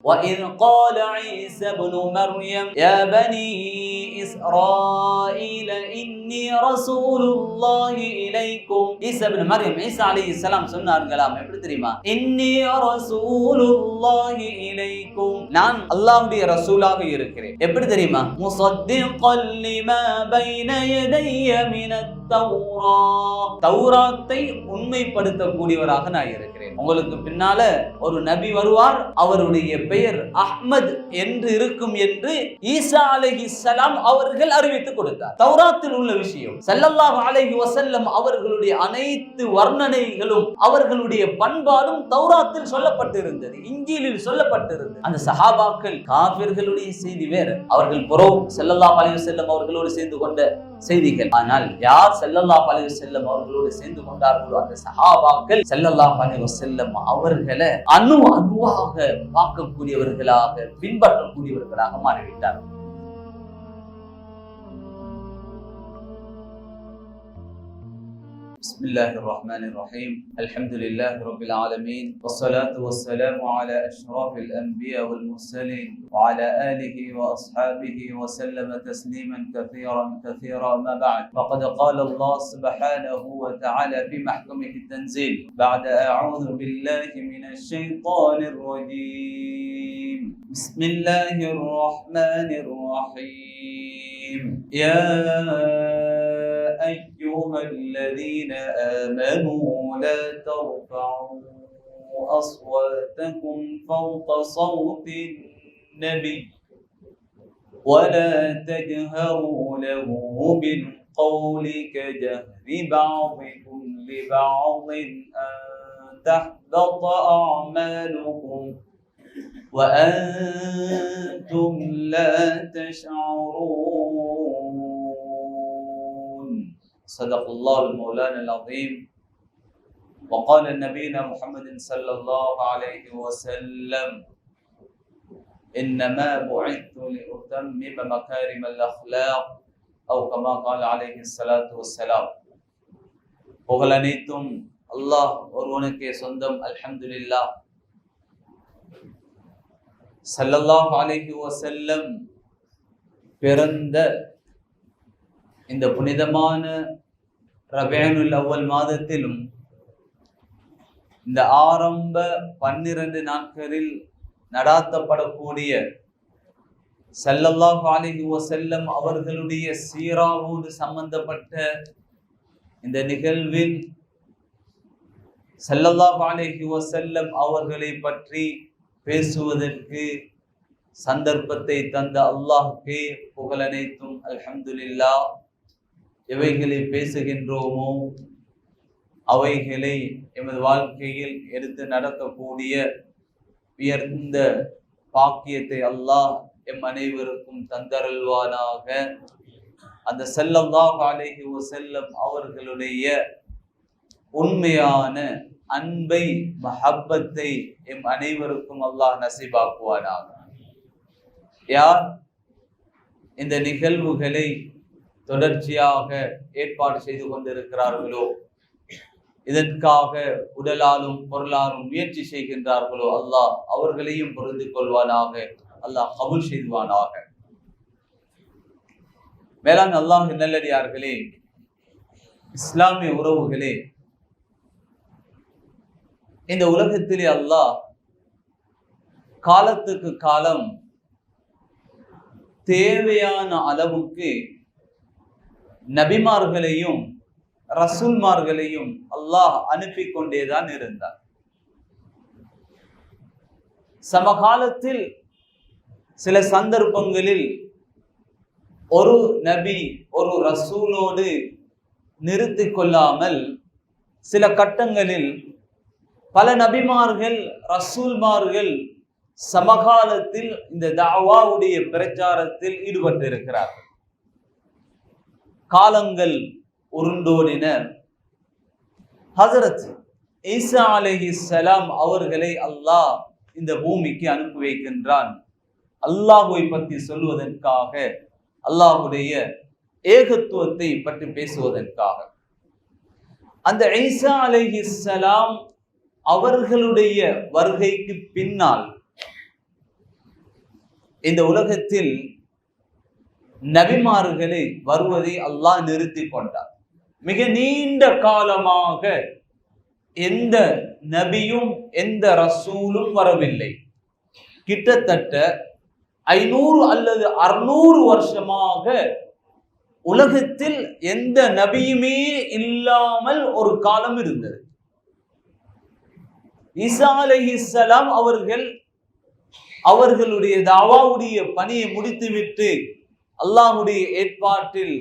وَإِذْ قَالَ عِيسَى ابْنُ مَرْيَمَ يَا بَنِي إِسْرَائِيلَ إِنِّي رَسُولُ اللَّهِ إِلَيْكُمْ. ஈசா இப்னு Maryam ஈசா அலைஹிஸ்ஸலாம் சொன்னார்களாம், எப்படி தெரியுமா? இன்னி ரசூலுல்லாஹி இலைக்கும், நான் அல்லாஹ்வுடைய ரசூலாக இருக்கிறேன். எப்படி தெரியுமா? முஸத்திகல் லிமா பைன யதைய மினத் தௌராத், தௌராத்தை உண்மைப்படுத்தக்கூடியவராக நான் இருக்கிறேன். உங்களுக்கு பின்னால ஒரு நபி வருவார், அவருடைய பெயர் அஹ்மத் என்று இருக்கும் என்று ஈசா அலைஹிஸ்ஸலாம் அவர்கள் அறிவித்துக் கொடுத்தார். தௌராத்தில் உள்ள விஷயம், ஸல்லல்லாஹு அலைஹி வஸல்லம் அவர்களுடைய அனைத்து வர்ணனைகளும் அவர்களுடைய பண்பாடும் தௌராத்தில் சொல்லப்பட்டிருந்தது, இன்ஜீலில் சொல்லப்பட்டிருந்தது. அந்த சஹாபாக்கள் காஃபிர்களுடைய செய்தி வேற, அவர்கள் புறம் ஸல்லல்லாஹு அலைஹி வஸல்லம் அவர்களோடு சேர்ந்து கொண்ட செய்திகள். ஆனால் யார் ஸல்லல்லாஹு அலைஹி வஸல்லம் அவர்களோடு சேர்ந்து கொண்டார்களோ அந்த சஹாபாக்கள் ஸல்லல்லாஹு அலைஹி வஸல்லம் அவர்களை அணுவாக பார்க்கக்கூடியவர்களாக, பின்பற்றக்கூடியவர்களாக மாறிவிட்டார்கள். بسم الله الرحمن الرحيم. الحمد لله رب العالمين، والصلاة والسلام على أشرف الأنبياء والمرسلين وعلى آله وأصحابه وسلم تسليما كثيرا ما بعد. فقد قال الله سبحانه وتعالى في محكمه التنزيل بعد أعوذ بالله من الشيطان الرجيم. بسم الله الرحمن الرحيم. يا أيها الذين آمنوا لا ترفعوا أصواتكم فوق صوت النبي ولا تجهروا له بالقول كجهر بعضكم لبعض أن تحبط أعمالكم وأنتم لا تشعرون. صدق الله المولانا العظيم. وقال نبينا محمد صلى الله عليه وسلم إنما بعثت لأتمم مكارم الأخلاق أو كما قال عليه الصلاة والسلام. புகழ் அனைத்தும் அல்லாஹ் ஒருவனுக்கே சொந்தம். அல்ஹம்துலில்லாஹ். ஸல்லல்லாஹு அலைஹி வஸல்லம் பிறந்த இந்த புனிதமான ரபியுல் அவ்வல் மாதத்திலும் இந்த ஆரம்ப 12 நாட்களில் நடாத்தப்படக்கூடிய ஸல்லல்லாஹு அலைஹி வஸல்லம் அவர்களுடைய சீராவோடு சம்பந்தப்பட்ட இந்த நிகழ்வில் ஸல்லல்லாஹு அலைஹி வஸல்லம் அவர்களை பற்றி பேசுவதற்கு சந்தர்ப்பத்தை தந்த அல்லாஹ்வுக்கே புகழ் அனைத்தும். அல்ஹம்துலில்லாஹ். எவைகளை பேசுகின்றோமோ அவைகளை எமது வாழ்க்கையில் எடுத்து நடக்கக்கூடிய உயர்ந்த பாக்கியத்தை அல்லாஹ் எம் அனைவருக்கும் தந்தருள்வானாக. அந்த ஸல்லல்லாஹு அலைஹி வஸல்லம் அவர்களுடைய உண்மையான அன்பை, மஹப்பத்தை எம் அனைவருக்கும் அல்லாஹ் நசீபாக்குவானாக. யார் இந்த நிகழ்வுகளை தொடர்ச்சியாக ஏற்பாடு செய்து கொண்டிருக்கிறார்களோ, இதற்காக உடலாலும் பொருளாலும் முயற்சி செய்கின்றார்களோ, அல்லாஹ் அவர்களையும் பொருந்து கொள்வானாக, அல்லாஹ் கபூல் செய்வானாக. மேலான அல்லாஹ் நல்லடியார்களே, இஸ்லாமிய உறவுகளே, இந்த உலகத்திலே அல்லாஹ் காலத்துக்கு காலம் தேவையான அளவுக்கு நபிமார்களையும் ரசூல்மார்களையும் அல்லாஹ் அனுப்பி கொண்டேதான் இருந்தார். சமகாலத்தில் சில சந்தர்ப்பங்களில் ஒரு நபி ஒரு ரசூலோடு நிறுத்தி கொள்ளாமல் சில கட்டங்களில் பல நபிமார்கள் ரசூல்மார்கள் சமகாலத்தில் இந்த தஅவாவுடைய பிரச்சாரத்தில் ஈடுபட்டிருக்கிறார்கள். காலங்கள் உருண்டோடின. ஹஜ்ரத் ஈசா அலைஹிஸ்ஸலாம் அவர்களை அல்லாஹ் இந்த பூமிக்கு அனுப்பி வைக்கின்றான், அல்லாஹ்வை பற்றி சொல்வதற்காக, அல்லாஹ்வுடைய ஏகத்துவத்தை பற்றி பேசுவதற்காக. அந்த ஈசா அலைஹிஸ்ஸலாம் அவர்களுடைய வருகைக்கு பின்னால் இந்த உலகத்தில் நபிமார்களை வருவதை அல்லாஹ் நிறுத்தி கொண்டார். மிக நீண்ட காலமாக எந்த நபியும் எந்த ரசூலும் வரவில்லை. கிட்டத்தட்ட 500 அல்லது 600 வருஷமாக உலகத்தில் எந்த நபியுமே இல்லாமல் ஒரு காலம் இருந்தது. ஈசா அலைஹிஸ்ஸலாம் அவர்களுடைய தாவாவுடைய பணியை முடித்துவிட்டு அல்லாஹ்வுடைய ஏற்பாட்டில்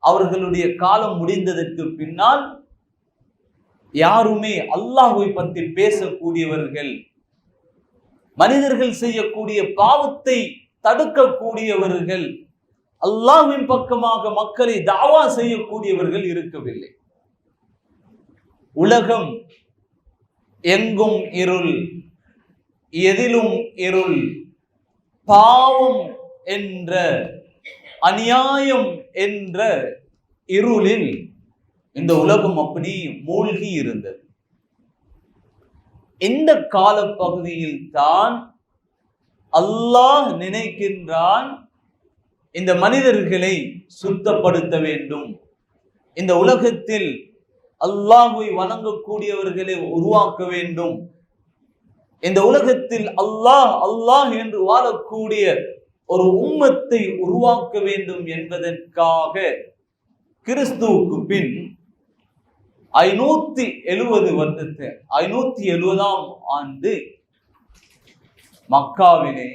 அவர்களுடைய காலம் முடிந்ததற்கு பின்னால் யாருமே அல்லாஹ்வை பற்றி பேசக்கூடியவர்கள், மனிதர்கள் செய்யக்கூடிய பாவத்தை தடுக்கக்கூடியவர்கள், அல்லாஹ்வின் பக்கமாக மக்களை தாவா செய்யக்கூடியவர்கள் இருக்கவில்லை. உலகம் எங்கும் இருள், எதிலும் இருள், பாவம் என்ற அநியாயம் என்ற இருளில் இந்த உலகம் அப்படி மூழ்கி இருந்தது. இந்த காலப்பகுதியில் தான் அல்லாஹ் நினைக்கின்றான், இந்த மனிதர்களை சுத்தப்படுத்த வேண்டும், இந்த உலகத்தில் அல்லாஹ்வை வணங்கக்கூடியவர்களை உருவாக்க வேண்டும், இந்த உலகத்தில் அல்லாஹ் அல்லாஹ் என்று வாழக்கூடிய ஒரு உம்மத்தை உருவாக்க வேண்டும் என்பதற்காக கிறிஸ்துவுக்கு பின் 570ஆம் ஆண்டு மக்காவிலே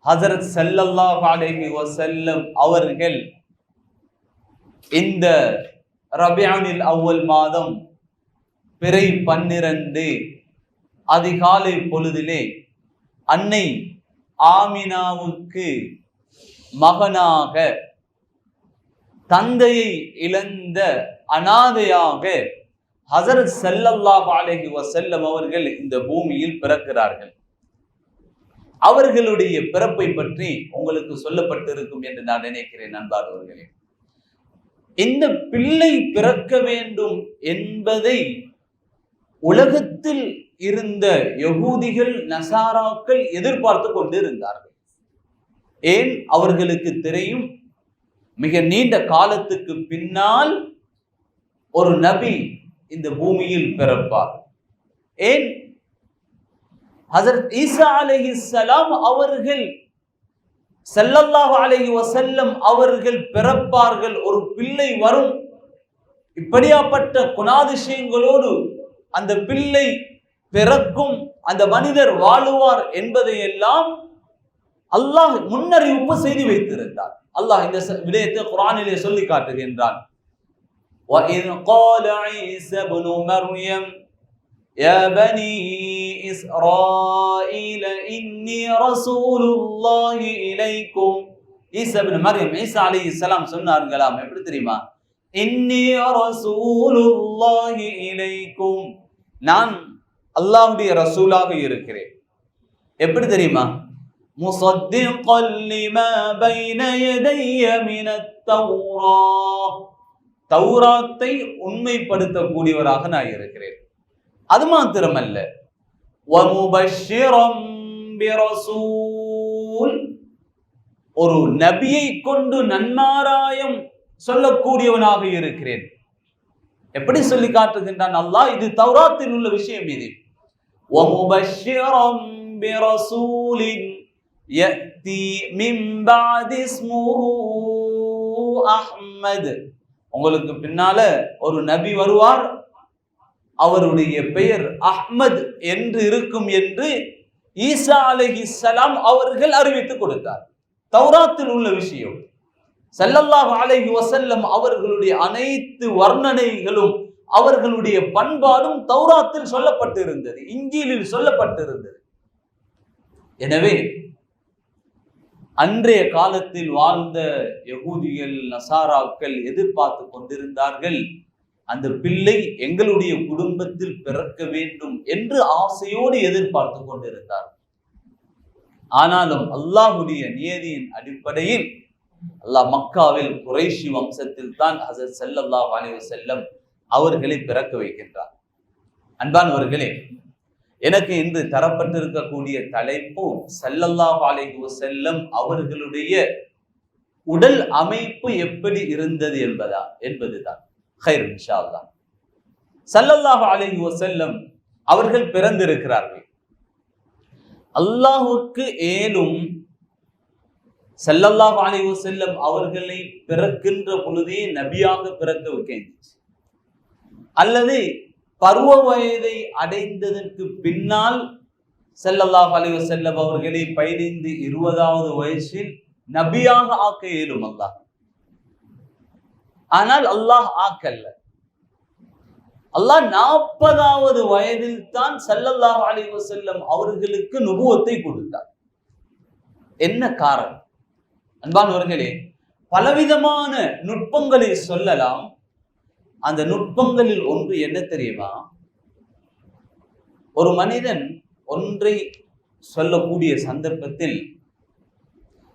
ஹஜரத் ஸல்லல்லாஹு அலைஹி வஸல்லம் அவர்கள் இந்த ரபியுல் அவ்வல் மாதம் பிறை 12 அதிகாலை பொழுதிலே அன்னை ஆமினாவுக்கு மகனாக, தந்தையை இழந்த அனாதையாக ஹஜரத் ஸல்லல்லாஹு அலைஹி வஸல்லம் அவர்கள் இந்த பூமியில் பிறக்கிறார்கள். அவர்களுடைய பிறப்பை பற்றி உங்களுக்கு சொல்லப்பட்டிருக்கும் என்று நான் நினைக்கிறேன். நண்பார்களே, இந்த பிள்ளை பிறக்க வேண்டும் என்பதை உலகத்தில் இருந்த யகூதிகள், நசாராக்கள் எதிர்பார்த்து கொண்டிருந்தார்கள். ஏன்? அவர்களுக்கு தெரியும், மிக நீண்ட காலத்துக்கு பின்னால் ஒரு நபி இந்த பூமியில் பிறப்பார். ஏன்? ஹஜரத் ஈசா அலைஹிஸ்ஸலாம் அவர்கள் ஸல்லல்லாஹு அலைஹி வஸல்லம் அவர்கள் பிறப்பார்கள், ஒரு பிள்ளை வரும், இப்படியாப்பட்ட குணாதிசயங்களோடு அந்த பிள்ளை பிறக்கும், அந்த மனிதர் வாழுவார் என்பதையெல்லாம் அல்லாஹ் முன்னறிவிப்பு செய்து வைத்திருந்தார். அல்லாஹ் இந்த விடயத்தை குர்ஆனிலே சொல்லி காட்டுகின்றான். وَإِذْ قَالَ عِيسَى ابْنُ مَرْيَمَ يَا بَنِي إِسْرَائِيلَ إِنِّي رَسُولُ اللَّهِ إِلَيْكُمْ. ஈசா இப்னு மர்யம், ஈசா அலைஹிஸ்ஸலாம் சொன்னார்களாம், எப்படி தெரியுமா? إِنِّي رَسُولُ اللَّهِ إِلَيْكُمْ, நான் அல்லாஹ்வுடைய ரசூலாக இருக்கிறேன். எப்படி தெரியுமா? مُصَدِّقًا لِمَا بَيْنَ يَدَيَّ مِنَ التَّوْرَاةِ, தௌராத்தை உண்மைப்படுத்தக்கூடியவராக நான் இருக்கிறேன். அது மாத்திரமல்ல, وَمُبَشِّرًا بِرَسُولٍ, ஒரு நபியை கொண்டு நன்மாராயம் சொல்லக்கூடியவனாக இருக்கிறேன். எப்படி சொல்லி காட்டுகின்றான் அல்லாஹ்? இது தௌராத்தில் உள்ள விஷயம். இது وَمُبَشِّرًا بِرَسُولٍ يَأْتِي مِنْ بَعْدِ اسْمُهُ أَحْمَدُ, உங்களுக்கு பின்னால ஒரு நபி வருவார், அவருடைய பெயர் அஹ்மத் என்று இருக்கும் என்று ஈசா அலைஹிஸ்ஸலாம் அவர்கள் அறிவித்துக் கொடுத்தார். தௌராத்தில் உள்ள விஷயம். ஸல்லல்லாஹு அலைஹி வஸல்லம் அவர்களுடைய அனைத்து வர்ணனைகளும் அவர்களுடைய பண்பாடும் தௌராத்தில் சொல்லப்பட்டிருந்தது, இன்ஜீலில் சொல்லப்பட்டிருந்தது. எனவே அன்றைய காலத்தில் வாழ்ந்த யகூதிகள், நசாராக்கள் எதிர்பார்த்து கொண்டிருந்தார்கள், அந்த பிள்ளை எங்களுடைய குடும்பத்தில் பிறக்க வேண்டும் என்று ஆசையோடு எதிர்பார்த்து கொண்டிருந்தார். ஆனாலும் அல்லாஹ்வுடைய நியதியின் அடிப்படையில் அல்லாஹ் மக்காவில் குறைஷி வம்சத்தில் தான் ஹஜரத் ஸல்லல்லாஹு அலைஹி வஸல்லம் அவர்களை பிறக்க வைக்கின்றார். அன்பானவர்களே, எனக்கு இன்று தரப்பட்டிருக்கக்கூடிய தலைப்பு ஸல்லல்லாஹு அலைஹி வஸல்லம் அவர்களுடைய உடல் அமைப்பு எப்படி இருந்தது என்பதுதான். ஹைர் இன்ஷா அல்லாஹ். ஸல்லல்லாஹு அலைஹி வஸல்லம் அவர்கள் பிறந்திருக்கிறார்கள். அல்லாஹ்வுக்கு ஏலும் ஸல்லல்லாஹு அலைஹி வஸல்லம் அவர்களை பிறக்கின்ற பொழுதே நபியாக பிறக்க வைக்கின்றது, அல்லது பருவ வயதை அடைந்ததற்கு பின்னால் ஸல்லல்லாஹு அலைஹி வஸல்லம் அவர்களை 15-20வது வயசில் நபியாக ஆக்க இயலும் அல்லாஹ். ஆனால் அல்லாஹ் ஆக்கல்ல. அல்லாஹ் 40வது வயதில் தான் ஸல்லல்லாஹு அலைஹி வஸல்லம் அவர்களுக்கு நுபுவத்தை கொடுத்தார். என்ன காரணம்? அன்பானவர்களே, பலவிதமான நுட்பங்களை சொல்லலாம். அந்த நுட்பங்களில் ஒன்று என்ன தெரியுமா? ஒரு மனிதன் ஒன்றை சொல்லக்கூடிய சந்தர்ப்பத்தில்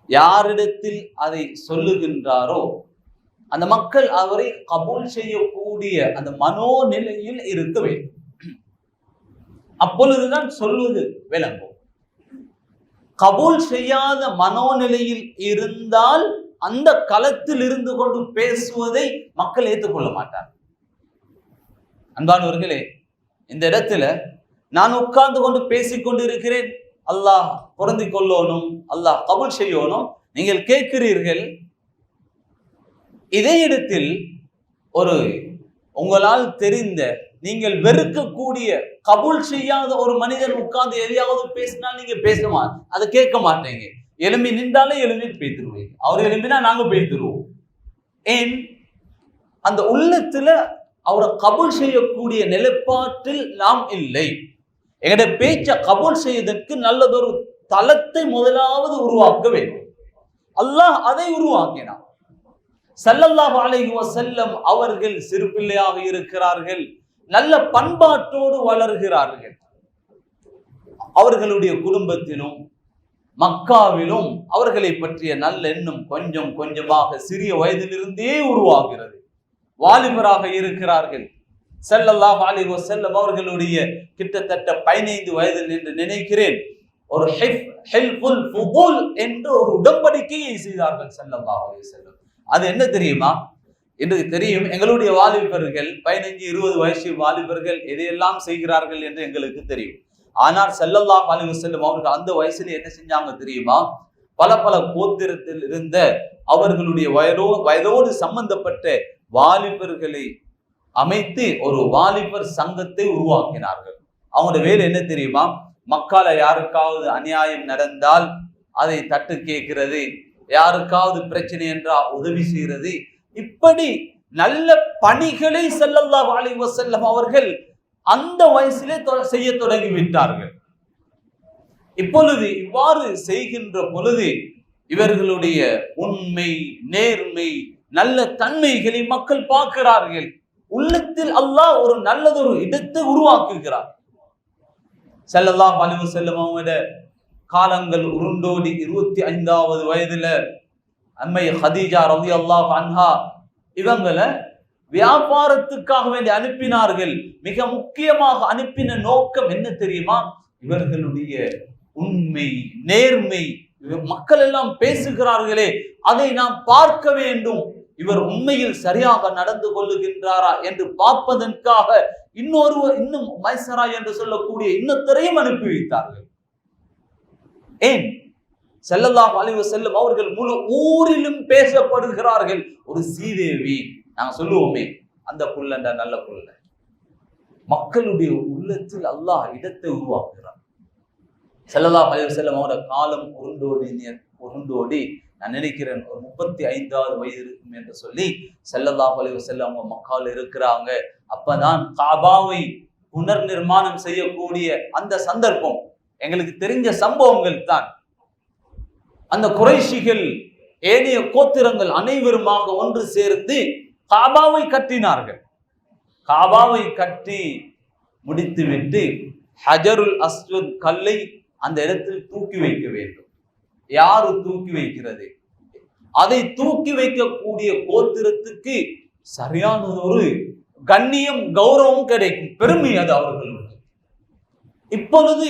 யாரிடத்தில் அதை சொல்லுகின்றாரோ அந்த மக்கள் அவரை கபூல் செய்யக்கூடிய அந்த மனோநிலையில் இருக்க வேண்டும். அப்பொழுதுதான் சொல்வது விளங்கும். கபூல் செய்யாத மனோநிலையில் இருந்தால் அந்த களத்தில் இருந்து கொண்டு பேசுவதை மக்கள் ஏற்றுக்கொள்ள மாட்டார். அன்பானவர்களே, இந்த இடத்துல நான் உட்கார்ந்து கொண்டு பேசிக்கொண்டு இருக்கிறேன், அல்லாஹ் பொருந்திக் கொள்ளணும், அல்லாஹ் கபூல் செய்யணும், நீங்கள் கேட்கிறீர்கள். இதே இடத்தில் ஒரு உங்களால் தெரிந்த நீங்கள் வெறுக்கக்கூடிய கபூல் செய்யாத ஒரு மனிதன் உட்கார்ந்து எதையாவது பேசினால் நீங்க அதை கேட்க மாட்டீங்க. எலும்பி நின்றாலே எலும்பி பேய்த்துருவீங்க. அவர் எலும்பினா நாங்க பேய்த்துருவோம். ஏன்? அந்த உள்ளத்துல அவரை கபூல் செய்யக்கூடிய நிலைப்பாட்டில் நாம் இல்லை. எங்களுடைய பேச்சை கபூல் செய்வதற்கு நல்லதொரு தளத்தை முதலாவது உருவாக்க வேண்டும். அல்லாஹ் அதை உருவாக்கினார். ஸல்லல்லாஹு அலைஹி வஸல்லம் அவர்கள் சிறு பிள்ளையாக இருக்கிறார்கள், நல்ல பண்பாட்டோடு வளர்கிறார்கள். அவர்களுடைய குடும்பத்திலும் மக்காவிலும் அவர்களை பற்றிய நல்ல எண்ணம் கொஞ்சம் கொஞ்சமாக சிறிய வயதிலிருந்தே உருவாகிறது. வாலிபராக இருக்கிறார்கள். ஸல்லல்லாஹு அலைஹி வஸல்லம் அவர்களுடைய கிட்டத்தட்ட 15 வயதில் என்று நினைக்கிறேன் ஒரு ஹில்ஃபுல் ஃபுதூல் என்ற ஒரு உடன்படிக்கையை செய்தார்கள் ஸல்லல்லாஹு அலைஹி வஸல்லம். அது என்ன தெரியுமா? என்று தெரியும், எங்களுடைய வாலிபர்கள் 15-20 வயசு வாலிபர்கள் எதையெல்லாம் செய்கிறார்கள் என்று எங்களுக்கு தெரியும். ஆனால் ஸல்லல்லாஹு அலைஹி வஸல்லம் அவர்கள் அந்த வயசுல என்ன செஞ்சாங்க தெரியுமா? பல பல கோத்திரத்தில் இருந்த அவர்களுடைய வயதோடு சம்பந்தப்பட்ட வாலிபர்களை அமைத்து ஒரு வாலிபர் சங்கத்தை உருவாக்கினார்கள். அவங்களோட வேலை என்ன தெரியுமா? மக்கால யாருக்காவது அநியாயம் நடந்தால் அதை தட்டு கேட்கிறது, யாருக்காவது பிரச்சனை என்றால் உதவி செய்கிறது. இப்படி நல்ல பணிகளை ஸல்லல்லாஹு அலைஹி வஸல்லம் அவர்கள் அந்த வயசிலே செய்ய தொடங்கி விட்டார்கள். இப்பொழுது இவ்வாறு செய்கின்ற பொழுது இவர்களுடைய உண்மை, நேர்மை, நல்ல தன்மைகளை மக்கள் பார்க்கிறார்கள். உள்ளத்தில் அல்லாஹ் ஒரு நல்லதொரு இடத்தை உருவாக்குகிறார். ஸல்லல்லாஹு அலைஹி வஸல்லம் அவங்களோட காலங்கள் உருண்டோடி 25வது வயதுல அம்மை ஹதீஜா ரலியல்லாஹு அன்ஹா இவங்களை வியாபாரத்துக்காக வேண்டி அனுப்பினார்கள். மிக முக்கியமாக அனுப்பின நோக்கம் என்ன தெரியுமா? இவர்களுடைய உண்மை, நேர்மை, மக்கள் எல்லாம் பேசுகிறார்களே அதை நாம் பார்க்க வேண்டும். இவர் உண்மையில் சரியாக நடந்து கொள்ளுகின்றாரா என்று பார்ப்பதற்காக இன்னும் மைசரா என்று சொல்லக்கூடிய இன்னொருத்தரையும் அனுப்பி வைத்தார்கள். ஏன்? ஸல்லல்லாஹு அலைஹி வஸல்லம் அவர்கள் முழு ஊரிலும் பேசப்படுகிறார்கள். ஒரு சீதேவி, நாங்க சொல்லுவோமே அந்த புள்ளண்ட நல்ல புள்ள. மக்களுடைய உள்ளத்தில் அல்லாஹ் இடத்தை உருவாக்குகிறார். ஸல்லல்லாஹு அலைஹி வஸல்லம் அவரோட காலம் உருண்டோடி நான் நினைக்கிறேன் ஒரு 35வது வயது இருக்கும் என்று சொல்லி ஸல்லல்லாஹு அலைஹி வஸல்லம் அவங்க மக்கால இருக்கிறாங்க. அப்பதான் காபாவை புனர் நிர்மாணம் செய்யக்கூடிய அந்த சந்தர்ப்பம். எங்களுக்கு தெரிஞ்ச சம்பவங்கள் தான். அந்த குறைஷிகள், ஏனைய கோத்திரங்கள் அனைவருமாக ஒன்று சேர்ந்து காபாவை கட்டினார்கள். காபாவை கட்டி முடித்துவிட்டு ஹஜருல் அஸ்வத் கல்லை அந்த இடத்தில் தூக்கி வைக்க வேண்டும். யாரு தூக்கி வைக்கிறது? அதை தூக்கி வைக்கக்கூடிய கோத்திரத்துக்கு சரியான ஒரு கண்ணியம், கௌரவம் கிடைக்கும், பெருமை அது அவர்களுக்கு. இப்பொழுது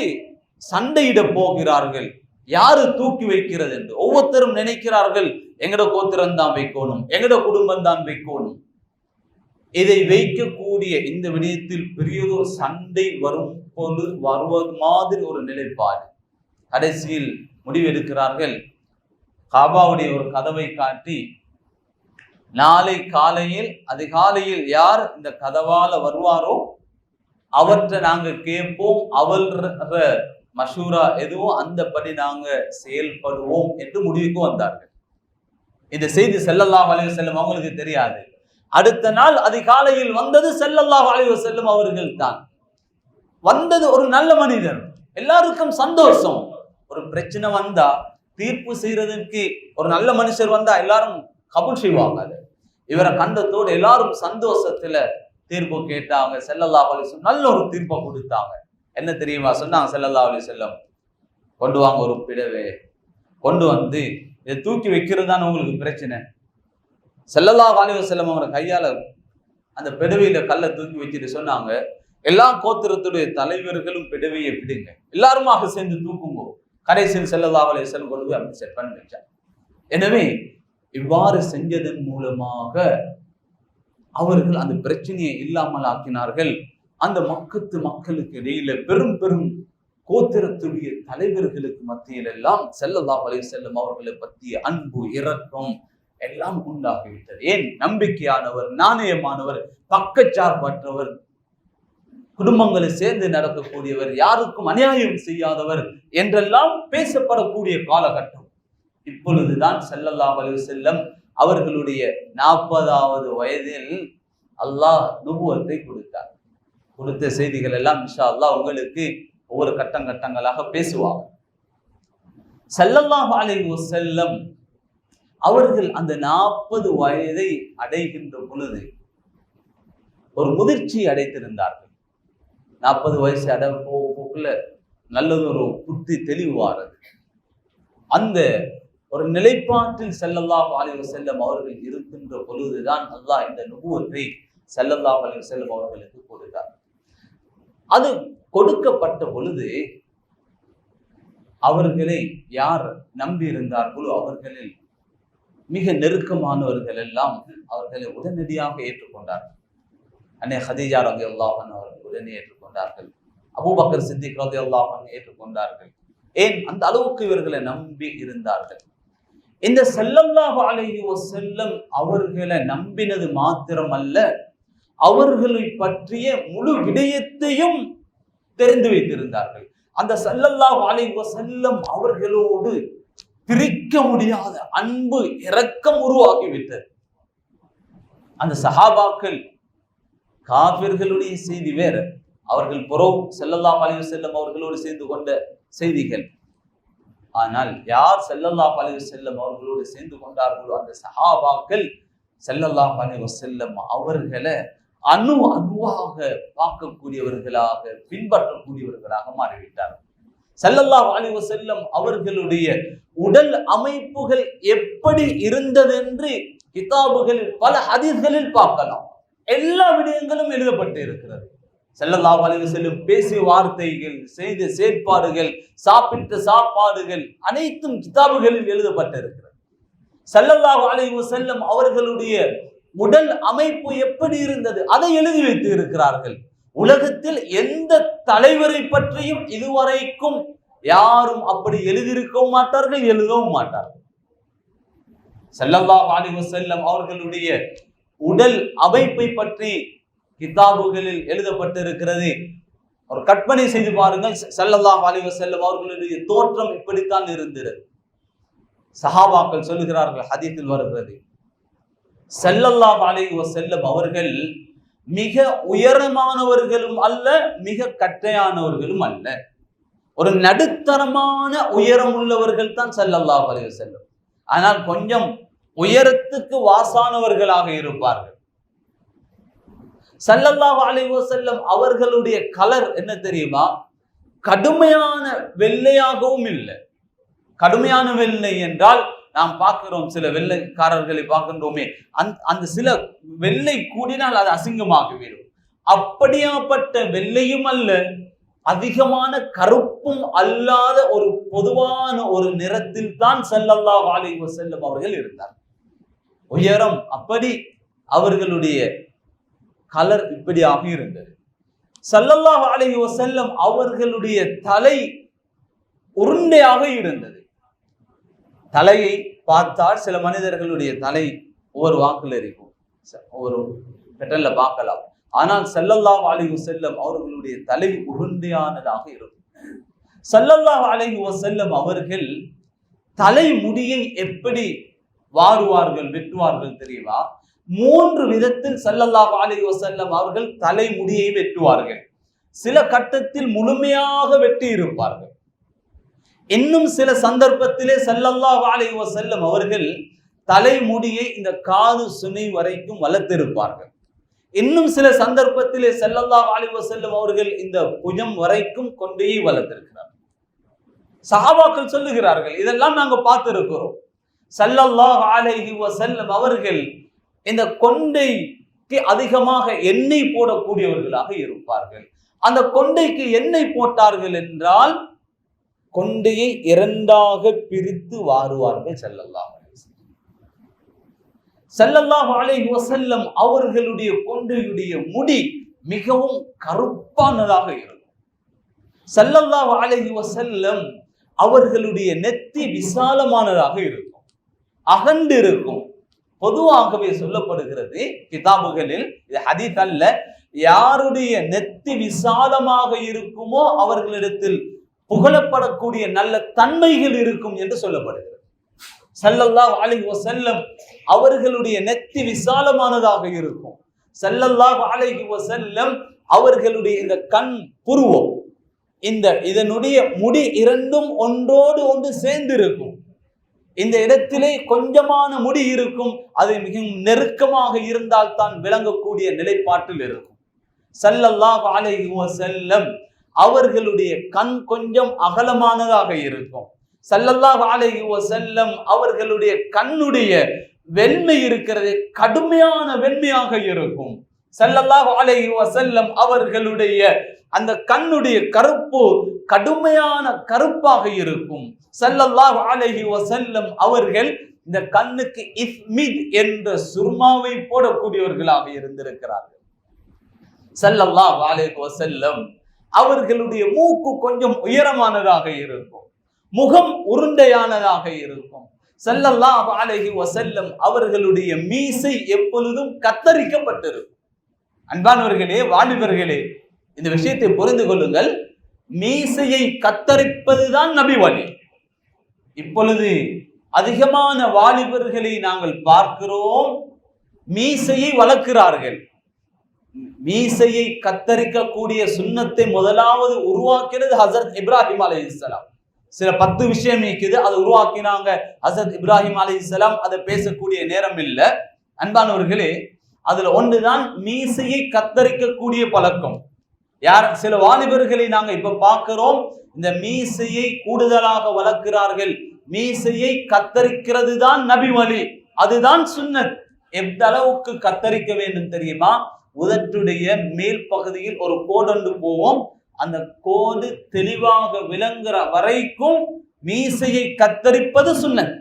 சண்டையிட போகிறார்கள். யாரு தூக்கி வைக்கிறது என்று ஒவ்வொருத்தரும் நினைக்கிறார்கள். எங்கட கோத்திரம் தான் வைக்கணும், எங்கட குடும்பம் தான் வைக்கணும். இதை வைக்கக்கூடிய இந்த விடயத்தில் பெரியதொரு சண்டை வருவது மாதிரி ஒரு நிலைப்பாடு. கடைசியில் முடிவெடுக்கிறார்கள். காபாவுடைய ஒரு கதவை காட்டி, நாளை காலையில் அதிகாலையில் யார் இந்த கதவால வருவாரோ அவற்றை நாங்க கேட்போம், அவள்ற மஷூரா எதுவும் அந்தபடி நாங்க செயல்படுவோம் என்று முடிவுக்கு வந்தார்கள். இந்த செய்தி ஸல்லல்லாஹு அலைஹி வஸல்லம் அவங்களுக்கு தெரியாது. அடுத்த நாள் அதிகாலையில் வந்தது ஸல்லல்லாஹு அலைஹி வஸல்லம் அவர்கள் தான். வந்தது ஒரு நல்ல மனிதர், எல்லாருக்கும் சந்தோஷம். ஒரு பிரச்சனை வந்தா தீர்ப்பு செய்யறதுக்கு ஒரு நல்ல மனுஷர் வந்தா எல்லாரும் கபூல் செய்வாங்க. இவரை கண்டத்தோடு எல்லாரும் சந்தோஷத்துல தீர்ப்பு கேட்டாங்க. ஸல்லல்லாஹு அலைஹி வஸல்லம் நல்ல ஒரு தீர்ப்பை கொடுத்தாங்க. என்ன தெரியுமா சொன்னாங்க? ஸல்லல்லாஹு அலைஹி வஸல்லம், கொண்டு வாங்க ஒரு பிடவை, கொண்டு வந்து இதை தூக்கி வைக்கிறது தானே உங்களுக்கு பிரச்சனை. ஸல்லல்லாஹு அலைஹி வஸல்லம் அவங்க கையால அந்த பிடவையில கல்லை தூக்கி வச்சுட்டு சொன்னாங்க, எல்லா கோத்திரத்துடைய தலைவர்களும் பிடவையை பிடுங்க, எல்லாருமாக சேர்ந்து தூக்குங்க. கடைசியில் ஸல்லல்லாஹு அலைஹி வஸல்லம் கொண்டு போய் அப்படி செட் பண்ணி வச்சாங்க. எனவே இவ்வாறு செஞ்சதன் மூலமாக அவர்கள் அந்த பிரச்சனையை இல்லாமல் ஆக்கினார்கள். அந்த மக்களுக்கு இடையில பெரும் பெரும் கோத்திரத்துடைய தலைவர்களுக்கு மத்தியில் எல்லாம் ஸல்லல்லாஹு அலைஹி வஸல்லம் அவர்களை பற்றிய அன்பு, இரக்கம் எல்லாம் உண்டாகிவிட்டது. ஏன்? நம்பிக்கையானவர், நாணயமானவர், பக்கச்சார்பற்றவர், குடும்பங்களை சேர்ந்து நடக்கக்கூடியவர், யாருக்கும் அநியாயம் செய்யாதவர் என்றெல்லாம் பேசப்படக்கூடிய காலகட்டம். இப்பொழுதுதான் ஸல்லல்லாஹு அலைஹி வஸல்லம் அவர்களுடைய 40வது வயதில் அல்லாஹ் நுபுவத்தை கொடுத்தார். கொடுத்த செய்திகள் எல்லாம் இன்ஷா அல்லாஹ் உங்களுக்கு ஒவ்வொரு கட்டங்களாக பேசுவாங்க. ஸல்லல்லாஹு அலைஹி வஸல்லம் அவர்கள் அந்த 40 வயதை அடைகின்ற பொழுது ஒரு முதிர்ச்சி அடைத்திருந்தார்கள். 40 வயசு அடை போக்குள்ள நல்லது ஒரு புத்தி தெளிவாரது. அந்த ஒரு நிலைப்பாட்டில் ஸல்லல்லாஹு அலைஹி வஸல்லம் அவர்கள் இருக்கின்ற பொழுதுதான் அல்லாஹ் இந்த நுபுவத்தை ஸல்லல்லாஹு அலைஹி வஸல்லம் அவர்களுக்கு கொடுத்தார். அது கொடுக்கப்பட்ட பொழுது அவர்களை யார் நம்பி இருந்தார்களோ அவர்களில் மிக நெருக்கமானவர்கள் எல்லாம் அவர்களை உடனடியாக ஏற்றுக்கொண்டார்கள். அன்னை ஹதீஜா ரலியல்லாஹு அன்ஹா அவர்கள் உடனே ஏற்றுக்கொண்டார்கள். அபூபக்கர் சித்திக் ரலியல்லாஹு அன்ஹு ஏற்றுக்கொண்டார்கள். ஏன்? அந்த அளவுக்கு இவர்களை நம்பி இருந்தார்கள். இந்த ஸல்லல்லாஹு அலைஹி வஸல்லம் அவர்களை நம்பினது மாத்திரமல்ல, அவர்களை பற்றிய முழு விடயத்தையும் தெரிந்து வைத்திருந்தார்கள். அந்த ஸல்லல்லாஹு அலைஹி வஸல்லம் அவர்களோடு பிரிக்க முடியாத அன்பு, இரக்கம் உருவாகிவிட்டது. அந்த சஹாபாக்கள் காபிர்களுடைய செய்தி வேற, அவர்கள் புறம் ஸல்லல்லாஹு அலைஹி வஸல்லம் அவர்களோடு சேர்ந்து கொண்ட செய்திகள். ஆனால் யார் ஸல்லல்லாஹு அலைஹி வஸல்லம் அவர்களோடு சேர்ந்து கொண்டார்களோ அந்த சஹாபாக்கள் ஸல்லல்லாஹு அலைஹி வஸல்லம் அவர்களை அணுவாக பார்க்கக்கூடியவர்களாக, பின்பற்றக்கூடியவர்களாக மாறிவிட்டார்கள். ஸல்லல்லாஹு அலைஹி வஸல்லம் அவர்களுடைய உடல் அமைப்புகள் எப்படி இருந்தது என்று கிதாபுகளில் பல ஹதீஸ்களில் பார்க்கலாம். எல்லா விடயங்களும் எழுதப்பட்டு இருக்கிறது. ஸல்லல்லாஹு அலைஹி வஸல்லம் பேசிய வார்த்தைகள், செய்த செயற்பாடுகள், சாப்பிட்ட சாப்பாடுகள் அனைத்தும் கிதாபுகளில் எழுதப்பட்டிருக்கிறது. ஸல்லல்லாஹு அலைஹி வஸல்லம் அவர்களுடைய உடல் அமைப்பு எப்படி இருந்தது அதை எழுதி வைத்து இருக்கிறார்கள். உலகத்தில் எந்த தலைவரை பற்றியும் இதுவரைக்கும் யாரும் அப்படி எழுதியிருக்கவும் மாட்டார்கள், எழுதவும் மாட்டார்கள். ஸல்லல்லாஹு அலைஹி வஸல்லம் அவர்களுடைய உடல் அமைப்பை பற்றி கிதாபுகளில் எழுதப்பட்டிருக்கிறது. ஒரு கற்பனை செய்து பாருங்கள், ஸல்லல்லாஹு அலைஹி வஸல்லம் அவர்களுடைய தோற்றம் இப்படித்தான் இருந்தது. சஹாபாக்கள் சொல்லுகிறார்கள், ஹதீஸில் வருகிறது, ஸல்லல்லாஹு அலைஹி வஸல்லம் அவர்கள் மிக உயரமானவர்களும் அல்ல, மிக கட்டையானவர்களும் அல்ல, ஒரு நடுத்தரமான உயரம் உள்ளவர்கள் தான் ஸல்லல்லாஹு அலைஹி வஸல்லம். ஆனால் கொஞ்சம் உயரத்துக்கு வாசானவர்களாக இருப்பார்கள். ஸல்லல்லாஹு அலைஹி வஸல்லம் அவர்களுடைய கலர் என்ன தெரியுமா? கடுமையான வெள்ளையாகவும் இல்லை. கடுமையான வெள்ளை என்றால் நாம் பார்க்கிறோம், சில வெள்ளைக்காரர்களை பார்க்கின்றோமே, அந்த சில வெள்ளை கூடினால் அது அசிங்கமாகிவிடும். அப்படியாப்பட்ட வெள்ளையும் அல்ல, அதிகமான கருப்பும் அல்லாத ஒரு பொதுவான ஒரு நிறத்தில் தான் ஸல்லல்லாஹு அலைஹி வஸல்லம் அவர்கள் இருந்தார். உயரம் அப்படி, அவர்களுடைய கலர் இப்படியாக இருந்தது. ஸல்லல்லாஹு அலைஹி வஸல்லம் அவர்களுடைய தலை உருண்டையாக இருந்தது. தலையை பார்த்தால் சில மனிதர்களுடைய தலை ஒவ்வொரு வாக்குல இருக்கும், ஒரு பெட்டல்ல பார்க்கலாம். ஆனால் ஸல்லல்லாஹு அலைஹி வஸல்லம் அவர்களுடைய தலை உருண்டையானதாக இருக்கும். ஸல்லல்லாஹு அலைஹி வஸல்லம் அவர்கள் தலைமுடியை எப்படி வாருவார்கள், வெட்டுவார்கள் தெரியுமா? 3 விதத்தில் ஸல்லல்லாஹு அலைஹி வஸல்லம் அவர்கள் தலைமுடியை வெட்டுவார்கள். சில கட்டத்தில் முழுமையாக வெட்டி இருப்பார்கள். இன்னும் சில சந்தர்ப்பத்திலே ஸல்லல்லாஹு அலைஹி வஸல்லம் அவர்கள் தலைமுடியை இந்த காது சுனை வரைக்கும் வளர்த்திருப்பார்கள். இன்னும் சில சந்தர்ப்பத்திலே ஸல்லல்லாஹு அலைஹி வஸல்லம் அவர்கள் இந்த புஜம் வரைக்கும் கொண்டையை வளர்த்திருக்கிறார். சஹாபாக்கள் சொல்லுகிறார்கள், இதெல்லாம் நாங்க பார்த்திருக்கிறோம். ஸல்லல்லாஹு அலைஹி வஸல்லம் அவர்கள் இந்த கொண்டைக்கு அதிகமாக எண்ணெய் போடக்கூடியவர்களாக இருப்பார்கள். அந்த கொண்டைக்கு எண்ணெய் போட்டார்கள் என்றால் கொண்டையை 2ஆக பிரித்து வாருவார்கள் ஸல்லல்லாஹு அலைஹி வஸல்லம் அவர்களுடைய கொண்டையுடைய முடி மிகவும் கருப்பானதாக இருக்கும். ஸல்லல்லாஹு அலைஹி வஸல்லம் அவர்களுடைய நெத்தி விசாலமானதாக இருக்கும், அகண்டு இருக்கும். பொதுவாகவே சொல்லப்படுகிறது கிதாபுகளில், இது ஹதீஸ் அல்ல, யாருடைய நெத்தி விசாலமாக இருக்குமோ அவர்களிடத்தில் புகழப்படக்கூடிய நல்ல தன்மைகள் இருக்கும் என்று சொல்லப்படுகிறது. ஸல்லல்லாஹு அலைஹி வஸல்லம் அவர்களுடைய நெத்தி விசாலமானதாக இருக்கும். ஸல்லல்லாஹு அலைஹி வஸல்லம் அவர்களுடைய இந்த கண் புருவம், இதனுடைய முடி 2ம் ஒன்றோடு ஒன்று சேர்ந்து இருக்கும். இந்த இடத்திலே கொஞ்சமான முடி இருக்கும், அது மிகவும் நெருக்கமாக இருந்தால் தான் விளங்கக்கூடிய நிலைப்பாட்டில் இருக்கும். ஸல்லல்லாஹு அலைஹி வஸல்லம் அவர்களுடைய கண் கொஞ்சம் அகலமானதாக இருக்கும். ஸல்லல்லாஹு அலைஹி வஸல்லம் அவர்களுடைய கண்ணுடைய வெண்மை இருக்கிறது, கடுமையான வெண்மையாக இருக்கும். ஸல்லல்லாஹு அலைஹி வஸல்லம் அவர்களுடைய அந்த கண்ணுடைய கருப்பு கடுமையான கருப்பாக இருக்கும். ஸல்லல்லாஹு அலைஹி வஸல்லம் அவர்கள் இந்த கண்ணுக்கு இஸ்மித் என்ற சுர்மாவை போடக்கூடியவர்களாக இருந்திருக்கிறார்கள். ஸல்லல்லாஹு அலைஹி வஸல்லம் அவர்களுடைய மூக்கு கொஞ்சம் உயரமானதாக இருக்கும், முகம் உருண்டையானதாக இருக்கும். ஸல்லல்லாஹு அலைஹி வஸல்லம் அவர்களுடைய மீசை எப்பொழுதும் கத்தரிக்கப்பட்டிருக்கும். அன்பானவர்களே, வாலிபர்களே, இந்த விஷயத்தை புரிந்து கொள்ளுங்கள். மீசையை கத்தரிப்பதுதான் நபி வழி. இப்பொழுது அதிகமான வாலிபர்களை நாங்கள் பார்க்கிறோம், மீசையை வளர்க்கிறார்கள். மீசையை கத்தரிக்கக்கூடிய சுன்னத்தை முதலாவது உருவாக்கினது ஹஸரத் இப்ராஹிம் அலைஹிஸ்ஸலாம். சில 10 விஷயம் இருக்குது, அதை உருவாக்கினாங்க ஹஸரத் இப்ராஹிம் அலைஹிஸ்ஸலாம். அதை பேசக்கூடிய நேரம் இல்லை. அன்பானவர்களே, அதுல ஒன்றுதான் மீசையை கத்தரிக்கக்கூடிய பழக்கம். சில வாலிபர்களை நாங்க இப்ப பார்க்கிறோம், இந்த மீசையை கூடுதலாக வளர்க்கிறார்கள். மீசையை கத்தரிக்கிறது தான் நபி வழி, அதுதான் சுன்னத். எந்த அளவுக்கு கத்தரிக்க வேண்டும் தெரியுமா? உதட்டுடைய மேல் பகுதியில் ஒரு கோடு போவோம், அந்த கோடு தெளிவாக விளங்குற வரைக்கும் மீசையை கத்தரிப்பது சுன்னத்.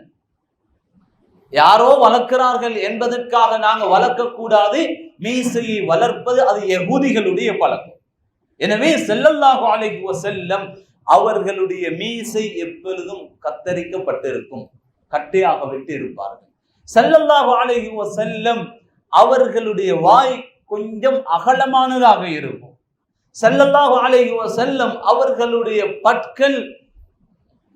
யாரோ வளர்க்கிறார்கள் என்பதற்காக நாங்க வளர்க்க கூடாது. மீசையை வளர்ப்பது அது யகூதிகளுடைய பழக்கம். எனவே ஸல்லல்லாஹு அலைஹி வஸல்லம் அவர்களுடைய மீசை எப்பொழுதும் கத்தரிக்கப்பட்டிருக்கும், கட்டையாக வெட்டி இருப்பார்கள். ஸல்லல்லாஹு அலைஹி வஸல்லம் அவர்களுடைய வாய் கொஞ்சம் அகலமானதாக இருக்கும். ஸல்லல்லாஹு அலைஹி வஸல்லம் அவர்களுடைய பற்கள்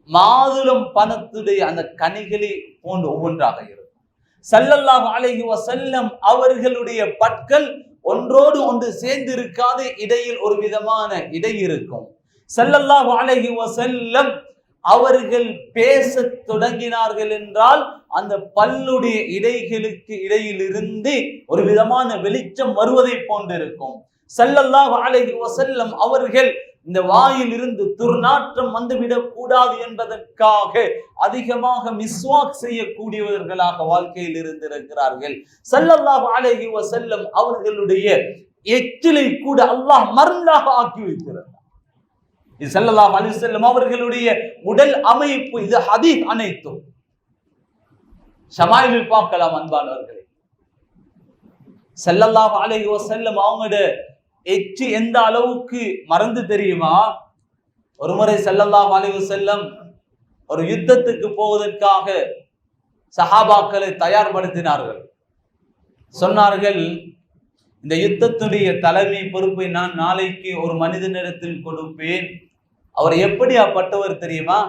மாதுளம் பழத்துடைய அந்த கனிகளை போன்று ஒவ்வொன்றாக இருக்கும். ஸல்லல்லாஹு அலைஹி வஸல்லம் அவர்களுடைய பற்கள் ஒன்றோடு ஒன்று சேர்ந்து இருக்காது, இடையில் ஒரு விதமான இடை இருக்கும். ஸல்லல்லாஹு அலைஹி வஸல்லம் அவர்கள் பேச தொடங்கினார்கள் என்றால் அந்த பல்லுடைய இடைகளுக்கு இடையிலிருந்து ஒரு விதமான வெளிச்சம் வருவதை போன்றிருக்கும். ஸல்லல்லாஹு அலைஹி வஸல்லம் அவர்கள் இந்த வாயில் இருந்து துர்நாற்றம் வந்துவிடக் கூடாது என்பதற்காக அதிகமாக மிஸ்வாக் செய்யக்கூடியவர்களாக வாழ்க்கையில் இருந்திருக்கிறார்கள். ஸல்லல்லாஹு அலைஹி வஸல்லம் அவர்களுடைய எச்சிலை கூட அல்லாஹ் மருந்தாக ஆக்கி வைக்கிறார். இது ஸல்லல்லாஹு அலைஹி வஸல்லம் அவர்களுடைய உடல் அமைப்பு. இது ஹதீஸ் அனைத்தும் ஷமாயிலில் பார்க்கலாம் அன்பானவர்களே. ஸல்லல்லாஹு அலைஹி வஸல்லம் அவங்களோட எச்சி எந்த அளவுக்கு மறந்து தெரியுமா? ஒருமுறை ஸல்லல்லாஹு அலைஹி வஸல்லம் ஒரு யுத்தத்துக்கு போவதற்காக சஹாபாக்களை தயார்படுத்தினார்கள். சொன்னார்கள், இந்த யுத்தத்துடைய தலைமை பொறுப்பை நான் நாளைக்கு ஒரு மனிதனிடத்தில் கொடுப்பேன். அவர் எப்படியாப்பட்டவர் தெரியுமா?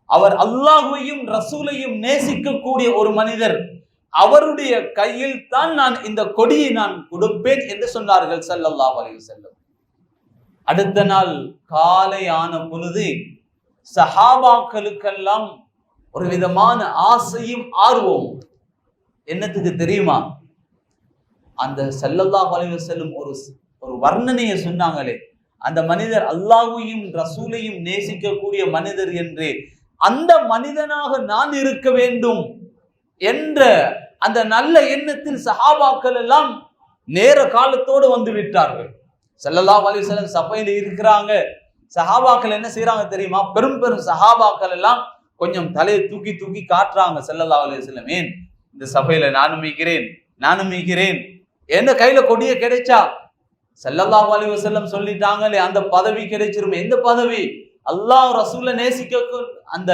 அவர் அல்லாஹ்வையும் ரசூலையும் நேசிக்கக்கூடிய ஒரு மனிதர். அவருடைய கையில் தான் நான் இந்த கொடியை நான் கொடுப்பேன் என்று சொன்னார்கள் ஸல்லல்லாஹு அலைஹி வஸல்லம். அடுத்த நாள் காலை ஆன பொழுது சஹாபாக்களுக்கெல்லாம் ஒரு விதமான ஆசையும் ஆர்வம். என்னத்துக்கு தெரியுமா? அந்த ஸல்லல்லாஹு அலைஹி வஸல்லம் ஒரு வர்ணனையை சொன்னாங்களே, அந்த மனிதர் அல்லாஹ்வையும் ரசூலையும் நேசிக்கக்கூடிய மனிதர் என்று, அந்த மனிதனாக நான் இருக்க வேண்டும் என்ற அந்த நல்ல எண்ணத்தில் சஹாபாக்கள் எல்லாம் நேர காலத்தோடு வந்து விட்டார்கள். ஸல்லல்லாஹு அலைஹி வஸல்லம் சபையில இருக்கிறாங்க. சஹாபாக்கள் என்ன செய்யறாங்க தெரியுமா? பெரும் பெரும் சஹாபாக்கள் எல்லாம் கொஞ்சம் தலையை தூக்கி தூக்கி காட்டுறாங்க ஸல்லல்லாஹு அலைஹி வஸல்லம். ஏன் இந்த சபையில நானும் மீக்கிறேன் என்ன கையில கொடிய கிடைச்சா ஸல்லல்லாஹு அலைஹி வஸல்லம் சொல்லிட்டாங்களே, அந்த பதவி கிடைச்சிரும். எந்த பதவி? அல்லாஹ் ரசூலை நேசிக்க அந்த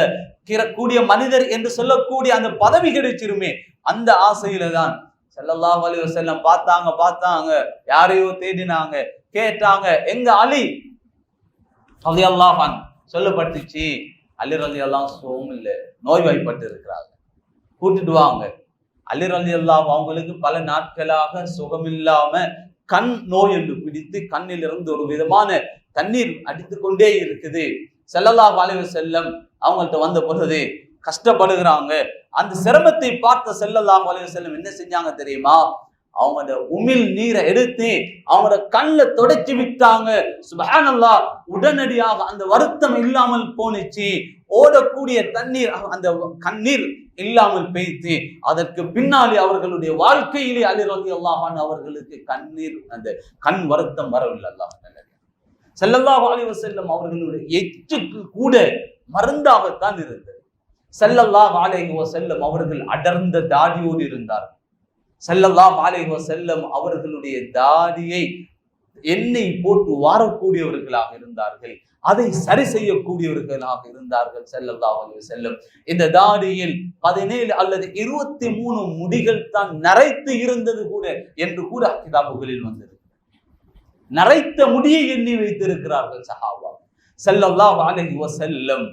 கூடிய மனிதர் என்று சொல்லக்கூடிய அந்த பதவி கிடைச்சிருமே, அந்த ஆசையில தான் ஸல்லல்லாஹு அலைஹி வஸல்லம் பார்த்தாங்க, யாரையோ தேடினாங்க, கேட்டாங்க, எங்க அலி ரலியல்லாஹு அன்ஹு சொல்லப்பட்டுச்சு. அலி ரலியல்லாஹு சுகம் இல்லை, நோய்வாய்ப்பட்டு இருக்கிறாங்க, கூட்டிட்டு வாங்க. அலி ரலியல்லாஹு அவங்களுக்கு பல நாட்களாக சுகமில்லாம கண் நோய் என்று பிடித்து கண்ணில் இருந்து ஒரு விதமான தண்ணீர் அடித்து கொண்டே இருக்குது. ஸல்லல்லாஹு அலைஹி வஸல்லம் அவங்கள்ட்ட வந்த பொழுது கஷ்டப்படுகிறாங்க. அந்த சிரமத்தை பார்த்த ஸல்லல்லாஹு அலைஹி வஸல்லம் என்ன செஞ்சாங்க தெரியுமா? அவங்களோட உமிழ் நீரை எடுத்து அவங்களோட கண்ணில் தொடச்சி விட்டாங்க. சுப்ஹானல்லாஹ், உடனடியாக அந்த வருத்தம் இல்லாமல் போனிச்சு. ஓடக்கூடிய தண்ணீர், அந்த கண்ணீர் இல்லாமல் பெய்து. அதற்கு பின்னாலே அவர்களுடைய வாழ்க்கையிலே அலி ரலியல்லாஹு அன்ஹு அவர்களுக்கு கண்ணீர், அந்த கண் வருத்தம் வரவில்லை. அல்லாஹ் ஸல்லல்லாஹு அலைஹி வஸல்லம் அவர்களுடைய எச்சுக்கு கூட மருந்தாகத்தான் இருந்தது. ஸல்லல்லாஹு அலைஹி வஸல்லம் அவர்கள் அடர்ந்த தாடியோடு இருந்தார்கள். ஸல்லல்லாஹு அலைஹி வஸல்லம் அவர்களுடைய தாடியை எண்ணெய் போட்டு வாரக்கூடியவர்களாக இருந்தார்கள். அதை சரி செய்யக்கூடியவர்களாக இருந்தார்கள் ஸல்லல்லாஹு அலைஹி வஸல்லம். இந்த தாடியில் 17 அல்லது 23 முடிகள் தான் நரைத்து இருந்தது கூட என்று கூட கிதாபுகளில் வந்தது. நரைத்த முடியை எண்ணி வைத்திருக்கிறார்கள் சஹாபா. ஸல்லல்லாஹு அலைஹி வஸல்லம்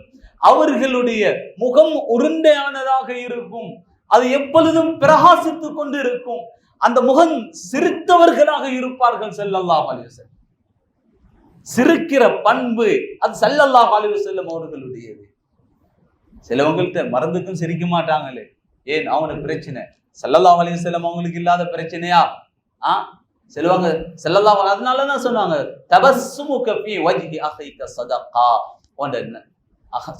அவர்களுடைய முகம் உருண்டையானதாக இருக்கும். அது எப்பொழுதும் பிரகாசித்துக் கொண்டு இருக்கும். அந்த முகம் சிரித்தவர்களாக இருப்பார்கள் ஸல்லல்லாஹு அலைஹி வஸல்லம். சிரிக்கிற பண்பு அது ஸல்லல்லாஹு அலைஹி வஸல்லம் அவர்களுடையது. சிலவங்கள்ட்ட மறந்துக்கும் சிரிக்க மாட்டாங்களே, ஏன்? அவங்களுக்கு பிரச்சனை. ஸல்லல்லாஹு அலைஹி வஸல்லம் அவங்களுக்கு இல்லாத பிரச்சனையா? சிலவங்க ஸல்லல்லாஹு அலைஹி, அதனாலதான் சொன்னாங்க, தபஸ்ஸுமுக ஃபீ வஜ்ஹி அஹீக ஸதகா. உன்னுடைய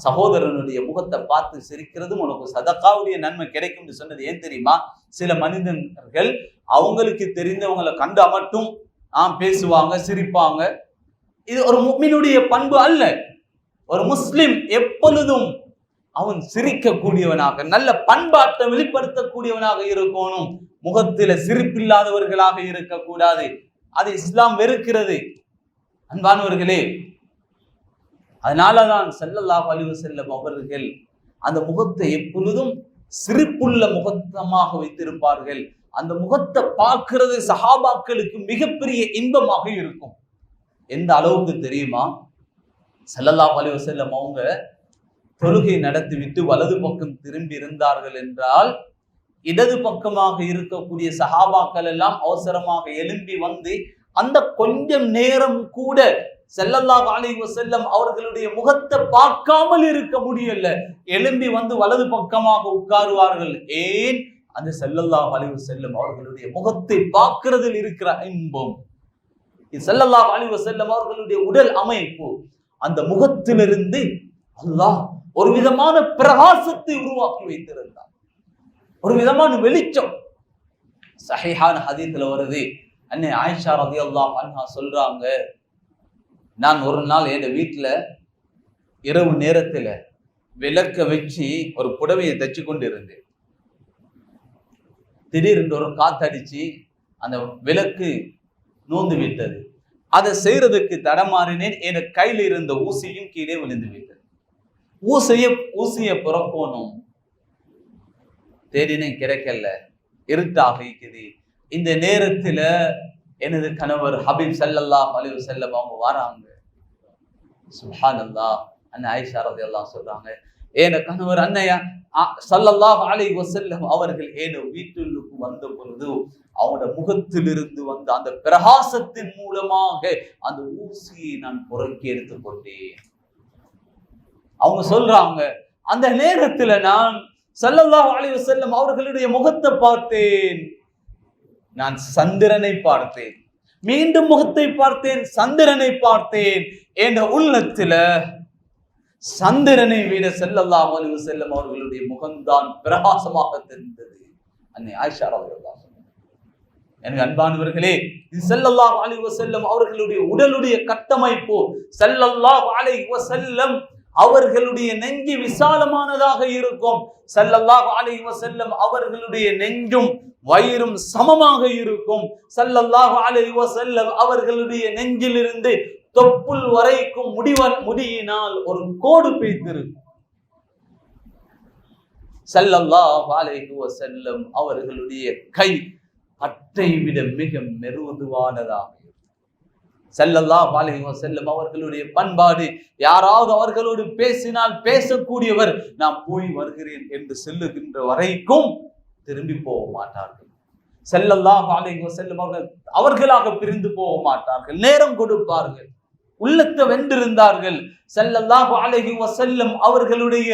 சகோதரனுடைய முகத்தை பார்த்து சிரிக்கிறதும் உனக்கு சதகாவுடைய நன்மை கிடைக்கும் சொன்னது ஏன் தெரியுமா? சில மனிதர்கள் அவங்களுக்கு தெரிந்தவங்களை கண்டா மட்டும் பேசுவாங்க, சிரிப்பாங்க. இது ஒரு முஃமினுடைய பண்பு அல்ல. ஒரு முஸ்லிம் எப்பொழுதும் அவன் சிரிக்கக்கூடியவனாக, நல்ல பண்பாட்டை வெளிப்படுத்தக்கூடியவனாக இருக்கணும். முகத்தில சிரிப்பில்லாதவர்களாக இருக்கக்கூடாது. அது இஸ்லாம் வெறுக்கிறது அன்பானவர்களே. அதனாலதான் ஸல்லல்லாஹு அலைஹி வஸல்லம் அவர்கள் அந்த முகத்தை எப்பொழுதும் சிரிப்புள்ள முகத்தமாக வைத்திருப்பார்கள். அந்த முகத்தை பார்க்கிறது சஹாபாக்களுக்கு மிகப்பெரிய இன்பமாக இருக்கும். எந்த அளவுக்கு தெரியுமா? ஸல்லல்லாஹு அலைஹி வஸல்லம் அவங்க தொழுகை நடத்திவிட்டு வலது பக்கம் திரும்பி இருந்தார்கள் என்றால், இடது பக்கமாக இருக்கக்கூடிய சஹாபாக்கள் எல்லாம் அவசரமாக எழும்பி வந்து அந்த கொஞ்சம் நேரம் கூட ஸல்லல்லாஹு அலைஹி வஸல்லம் அவர்களுடைய முகத்தை பார்க்காமல் இருக்க முடியல. எழும்பி வந்து வலது பக்கமாக உட்காருவார்கள். ஏன்? அந்த ஸல்லல்லாஹு அலைஹி வஸல்லம் அவர்களுடைய முகத்தை பார்க்கிறதில் இருக்கிற இன்பம். ஸல்லல்லாஹு அலைஹி வஸல்லம் அவர்களுடைய உடல் அமைப்பு, அந்த முகத்திலிருந்து அல்லாஹ் ஒரு விதமான பிரகாசத்தை உருவாக்கி வைத்திருந்தார், ஒரு விதமான வெளிச்சம். சஹீஹான ஹதீஸ்ல வருது, அன்னை ஆயிஷா ரலியல்லாஹு அன்ஹா சொல்றாங்க, நான் ஒரு நாள் என் வீட்டுல இரவு நேரத்துல விளக்க வச்சு ஒரு புடவையை தச்சு கொண்டு இருந்தேன். திடீரென்று ஒரு காத்தடிச்சு அந்த விளக்கு நோந்து விட்டது. அதை செய்யறதுக்கு தடமாறினேன். என் கையில் இருந்த ஊசியும் கீழே விழுந்து விட்டது. ஊசிய புறப்போனும் தேடினேன், கிடைக்கல. இருட்டாக இருக்குது. இந்த நேரத்துல எனது கணவர் ஹபீப் ஸல்லல்லாஹு அலைஹி வஸல்லம் அவங்க வராங்க. சுப்ஹானல்லாஹ். அன்னை ஆயிஷா ரலியல்லாஹு சொல்றாங்க, ஏன கணவர் அன்னையா ஸல்லல்லாஹு அலைஹி வஸல்லம் அவர்கள் ஏன வீட்டுக்கு வந்த பொழுது அவனோட முகத்திலிருந்து வந்த அந்த பிரகாசத்தின் மூலமாக அந்த ஊசியை நான் புறக்கி எடுத்துக்கொண்டேன். அவங்க சொல்றாங்க, அந்த நேரத்துல நான் ஸல்லல்லாஹு அலைஹி வஸல்லம் அவர்களுடைய முகத்தை பார்த்தேன். நான் சந்திரனை பார்த்தேன். மீண்டும் முகத்தை பார்த்தேன், சந்திரனை பார்த்தேன். என்ற உள்ளத்துல சந்திரனை விட ஸல்லல்லாஹு அலைஹி வஸல்லம் அவர்களுடைய முகம்தான் பிரகாசமாக தெரிந்தது. அன்னை ஆயிஷா ரலியல்லாஹு அன்ஹா. எனக்கு அன்பானவர்களே, இது ஸல்லல்லாஹு அலைஹி வஸல்லம் அவர்களுடைய உடலுடைய கட்டமைப்பு. ஸல்லல்லாஹு அலைஹி வஸல்லம் அவர்களுடைய நெஞ்சு விசாலமானதாக இருக்கும். ஸல்லல்லாஹு அலைஹி வஸல்லம் அவர்களுடைய நெஞ்சும் வயிறும் சமமாக இருக்கும். ஸல்லல்லாஹு அலைஹி வஸல்லம் அவர்களுடைய நெஞ்சிலிருந்து தொப்புள் வரைக்கும் முடியினால் ஒரு கோடு பிடித்திருக்கும். ஸல்லல்லாஹு அலைஹி வஸல்லம் அவர்களுடைய கை பட்டை விட மிக மெருதுவானதாக. ஸல்லல்லாஹு அலைஹி வஸல்லம் அவர்களுடைய பண்பாடு, யாராவது அவர்களோடு பேசினால் பேசக்கூடியவர் நான் போய் வருகிறேன் என்று சொல்லுகின்ற வரைக்கும் திரும்பி போக மாட்டார்கள். ஸல்லல்லாஹு அலைஹி வஸல்லம் அவர்களாக பிரிந்து போக மாட்டார்கள். நேரம் கொடுப்பார்கள். உள்ளத்தை வென்றிருந்தார்கள். ஸல்லல்லாஹு அலைஹி வஸல்லம் அவர்களுடைய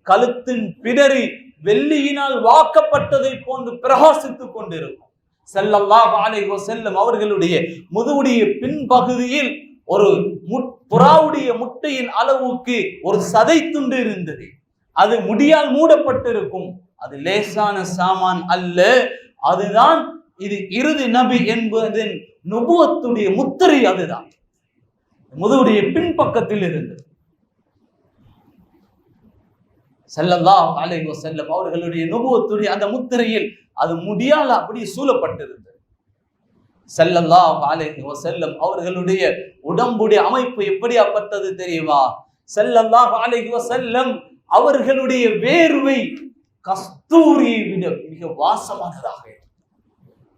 கழுத்தின் பிடரி வெள்ளியினால் வாக்கப்பட்டதை போன்று பிரகாசித்துக் கொண்டிருக்கும். ஸல்லல்லாஹு அலைஹி வஸல்லம் அவர்களுடைய முதுகுடைய பின்பகுதியில் ஒரு புறாவுடைய முட்டையின் அளவுக்கு ஒரு சதை துண்டு இருந்தது. அது முடியால் மூடப்பட்டிருக்கும். அது லேசான சாமான் அல்ல. அதுதான் இது இறுதி நபி என்பதின் நுபுவத்துடைய முத்திரை. அதுதான் முதுகுடைய பின்பக்கத்தில் இருந்தது. ஸல்லல்லாஹு அலைஹி வஸல்லம் அவர்களுடைய நுபுவத்துடைய அந்த முத்திரையில் அது முடியால் அப்படி சூழப்பட்டிருந்தது. ஸல்லல்லாஹு அலைஹி வஸல்லம் அவர்களுடைய உடம்புடைய அமைப்பு எப்படியாப்பட்டது தெரியுமா? ஸல்லல்லாஹு அலைஹி வஸல்லம் அவர்களுடைய வேர்வை கஸ்தூரியை விட மிக வாசமானதாக.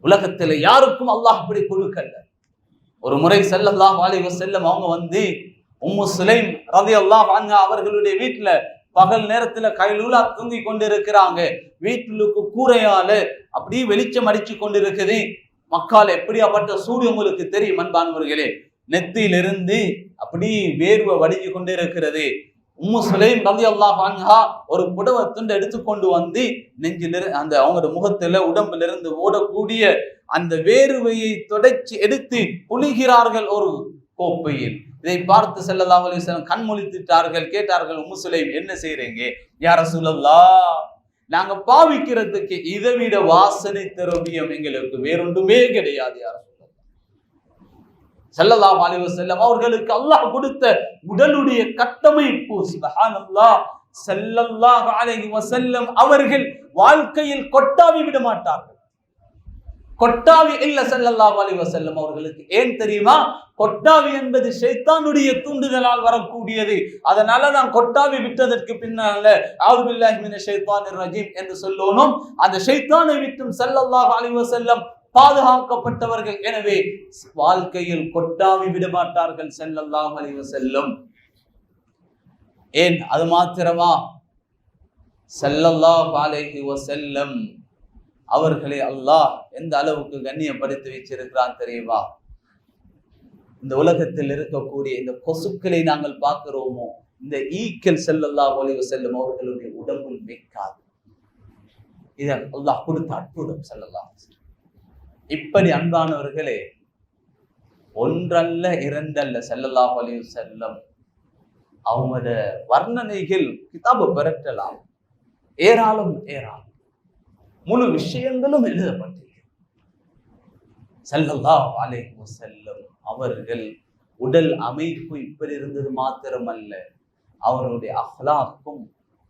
உலகத்தில் யாருக்கும் அல்லாஹ் அப்படி கொடுக்கல. ஒரு முறை ஸல்லல்லாஹு அலைஹி வஸல்லம் அவங்க வந்து உம்மு சுலைம் ரலியல்லாஹு அன்ஹா அவர்களுடைய வீட்டுல பகல் நேரத்துல கைலூலா தூங்கி கொண்டிருக்கிறாங்க. வீட்டுக்கு கூரையால அப்படியே வெளிச்சம் அடிச்சு கொண்டிருக்குது. மக்கால் எப்படியாப்பட்ட சூடு உங்களுக்கு தெரியும் அன்பானவர்களே. நெத்தியிலிருந்து அப்படி வேர்வை வடிஞ்சு கொண்டிருக்கிறது. உம்மு சுலைம் ரலியல்லாஹு அன்ஹா ஒரு புடவை துண்டு எடுத்துக்கொண்டு வந்து நெஞ்சிலிருந்து அந்த அவங்களோட முகத்துல உடம்புல இருந்து ஓடக்கூடிய அந்த வேர்வையை தொடச்சி எடுத்து புளிகிறார்கள் ஒரு கோப்பையில். இதை பார்த்து ஸல்லல்லாஹு அலைஹி வஸல்லம் கண்மொழித்திட்டார்கள். கேட்டார்கள், உம்மு சுலைம் என்ன செய்றீங்க? யா ரசூலல்லாஹ், நாங்க பாவிக்கிறதுக்கு இதை விட வாசனை திரவியம் எங்களுக்கு வேறொன்றுமே கிடையாது. யா ரசூலல்லாஹ், ஸல்லல்லாஹு அலைஹி வஸல்லம் அவர்களுக்கு அல்லாஹ் கொடுத்த உடலுடைய கட்டமைப்பு. சுப்ஹானல்லாஹ். ஸல்லல்லாஹு அலைஹி வஸல்லம் அவர்கள் வாழ்க்கையில் கொட்டாவி விட மாட்டார்கள். கொட்டாவி இல்ல ஸல்லல்லாஹு அலைஹி வஸல்லம் அவர்களுக்கு. ஏன் தெரியுமா? கொட்டாவி என்பது ஷைத்தானுடைய தூண்டுதலால் வரக்கூடியது. அதனால தான் கொட்டாவி விட்டதற்கு பின்னால அஊது பில்லாஹி மினஷ் ஷைத்தானிர் ரஜீம் என்று சொல்லணும். அந்த ஷைத்தானை விட்டும் ஸல்லல்லாஹு அலைஹி வஸல்லம் பாதுகாக்கப்பட்டவர்கள். எனவே வாழ்க்கையில் கொட்டாவி விட மாட்டார்கள் ஸல்லல்லாஹு அலைஹி வஸல்லம். ஏன் அது மாத்திரமா? ஸல்லல்லாஹு அலைஹி வஸல்லம் அவர்களை அல்லாஹ் எந்த அளவுக்கு கண்ணியப்படுத்தி வச்சிருக்கிறான் தெரியுமா? இந்த உலகத்தில் இருக்கக்கூடிய இந்த கொசுக்களை நாங்கள் பார்க்கிறோமோ, இந்த ஈக்கள் ஸல்லல்லாஹு அலைஹி வஸல்லம் அவர்களுடைய உடம்பில் வைக்காது. இதை அல்லாஹ் கொடுத்த அற்புதம் ஸல்லல்லாஹு அலைஹி வஸல்லம். இப்படி அன்பானவர்களே, ஒன்றல்ல இரண்டல்ல ஸல்லல்லாஹு அலைஹி வஸல்லம் அவங்களோட வர்ணனைகள் கிதாபு பெறலாம். ஏராளம் ஏராளம் முழு விஷயங்களும் எழுதப்பட்டிருக்கிறது. ஸல்லல்லாஹு அலைஹி வஸல்லம் அவர்கள் உடல் அமைப்பு இப்படி இருந்தது மாத்திரமல்ல, அவருடைய அஹ்லாக்கும்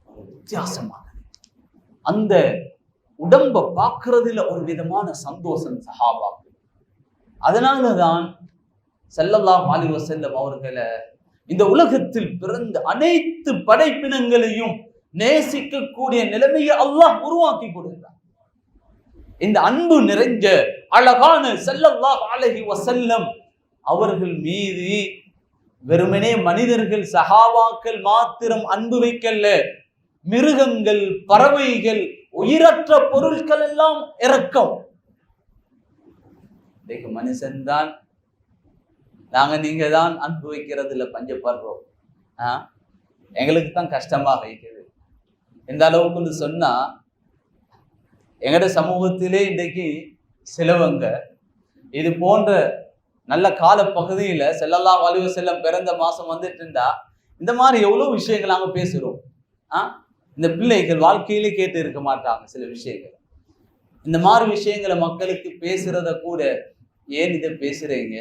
ஒரு வித்தியாசமானது. அந்த உடம்ப பார்க்கறதுல ஒரு விதமான சந்தோஷம் சஹாபாக்கு. அதனாலதான் ஸல்லல்லாஹு அலைஹி வஸல்லம் அவர்களை இந்த உலகத்தில் பிறந்த அனைத்து படைப்பினங்களையும் நேசிக்கக்கூடிய நிலைமையை அல்லாஹ் உருவாக்கி கொடுத்தார். இந்த அன்பு நிறைஞ்ச அழகான ஸல்லல்லாஹு அலைஹி வஸல்லம் அவர்கள் மீது வெறுமனே மனிதர்கள் சஹாபாக்கள் மாத்திரம் அன்பு வைக்கல, மிருகங்கள், பறவைகள், உயிரற்ற பொருட்கள் எல்லாம் இரக்கம். மனுஷன்தான் நாங்க நீங்க தான் அன்பு வைக்கிறதுல பஞ்சப்படுறோம். எங்களுக்கு தான் கஷ்டமா வைக்கிறது. இந்த அளவுக்கு சொன்னா எங்கட சமூகத்திலே இன்றைக்கு சிலவங்க இது போன்ற நல்ல கால பகுதியில ஸல்லல்லாஹு அலைஹி வஸல்லம் பிறந்த மாசம் வந்துட்டு இருந்தா இந்த மாதிரி எவ்வளவு விஷயங்கள் நாங்க பேசுறோம். இந்த பிள்ளைகள் வாழ்க்கையிலே கேட்டு இருக்க மாட்டாங்க சில விஷயங்கள். இந்த மாதிரி விஷயங்களை மக்களுக்கு பேசுறத கூட ஏன் இதை பேசுறீங்க,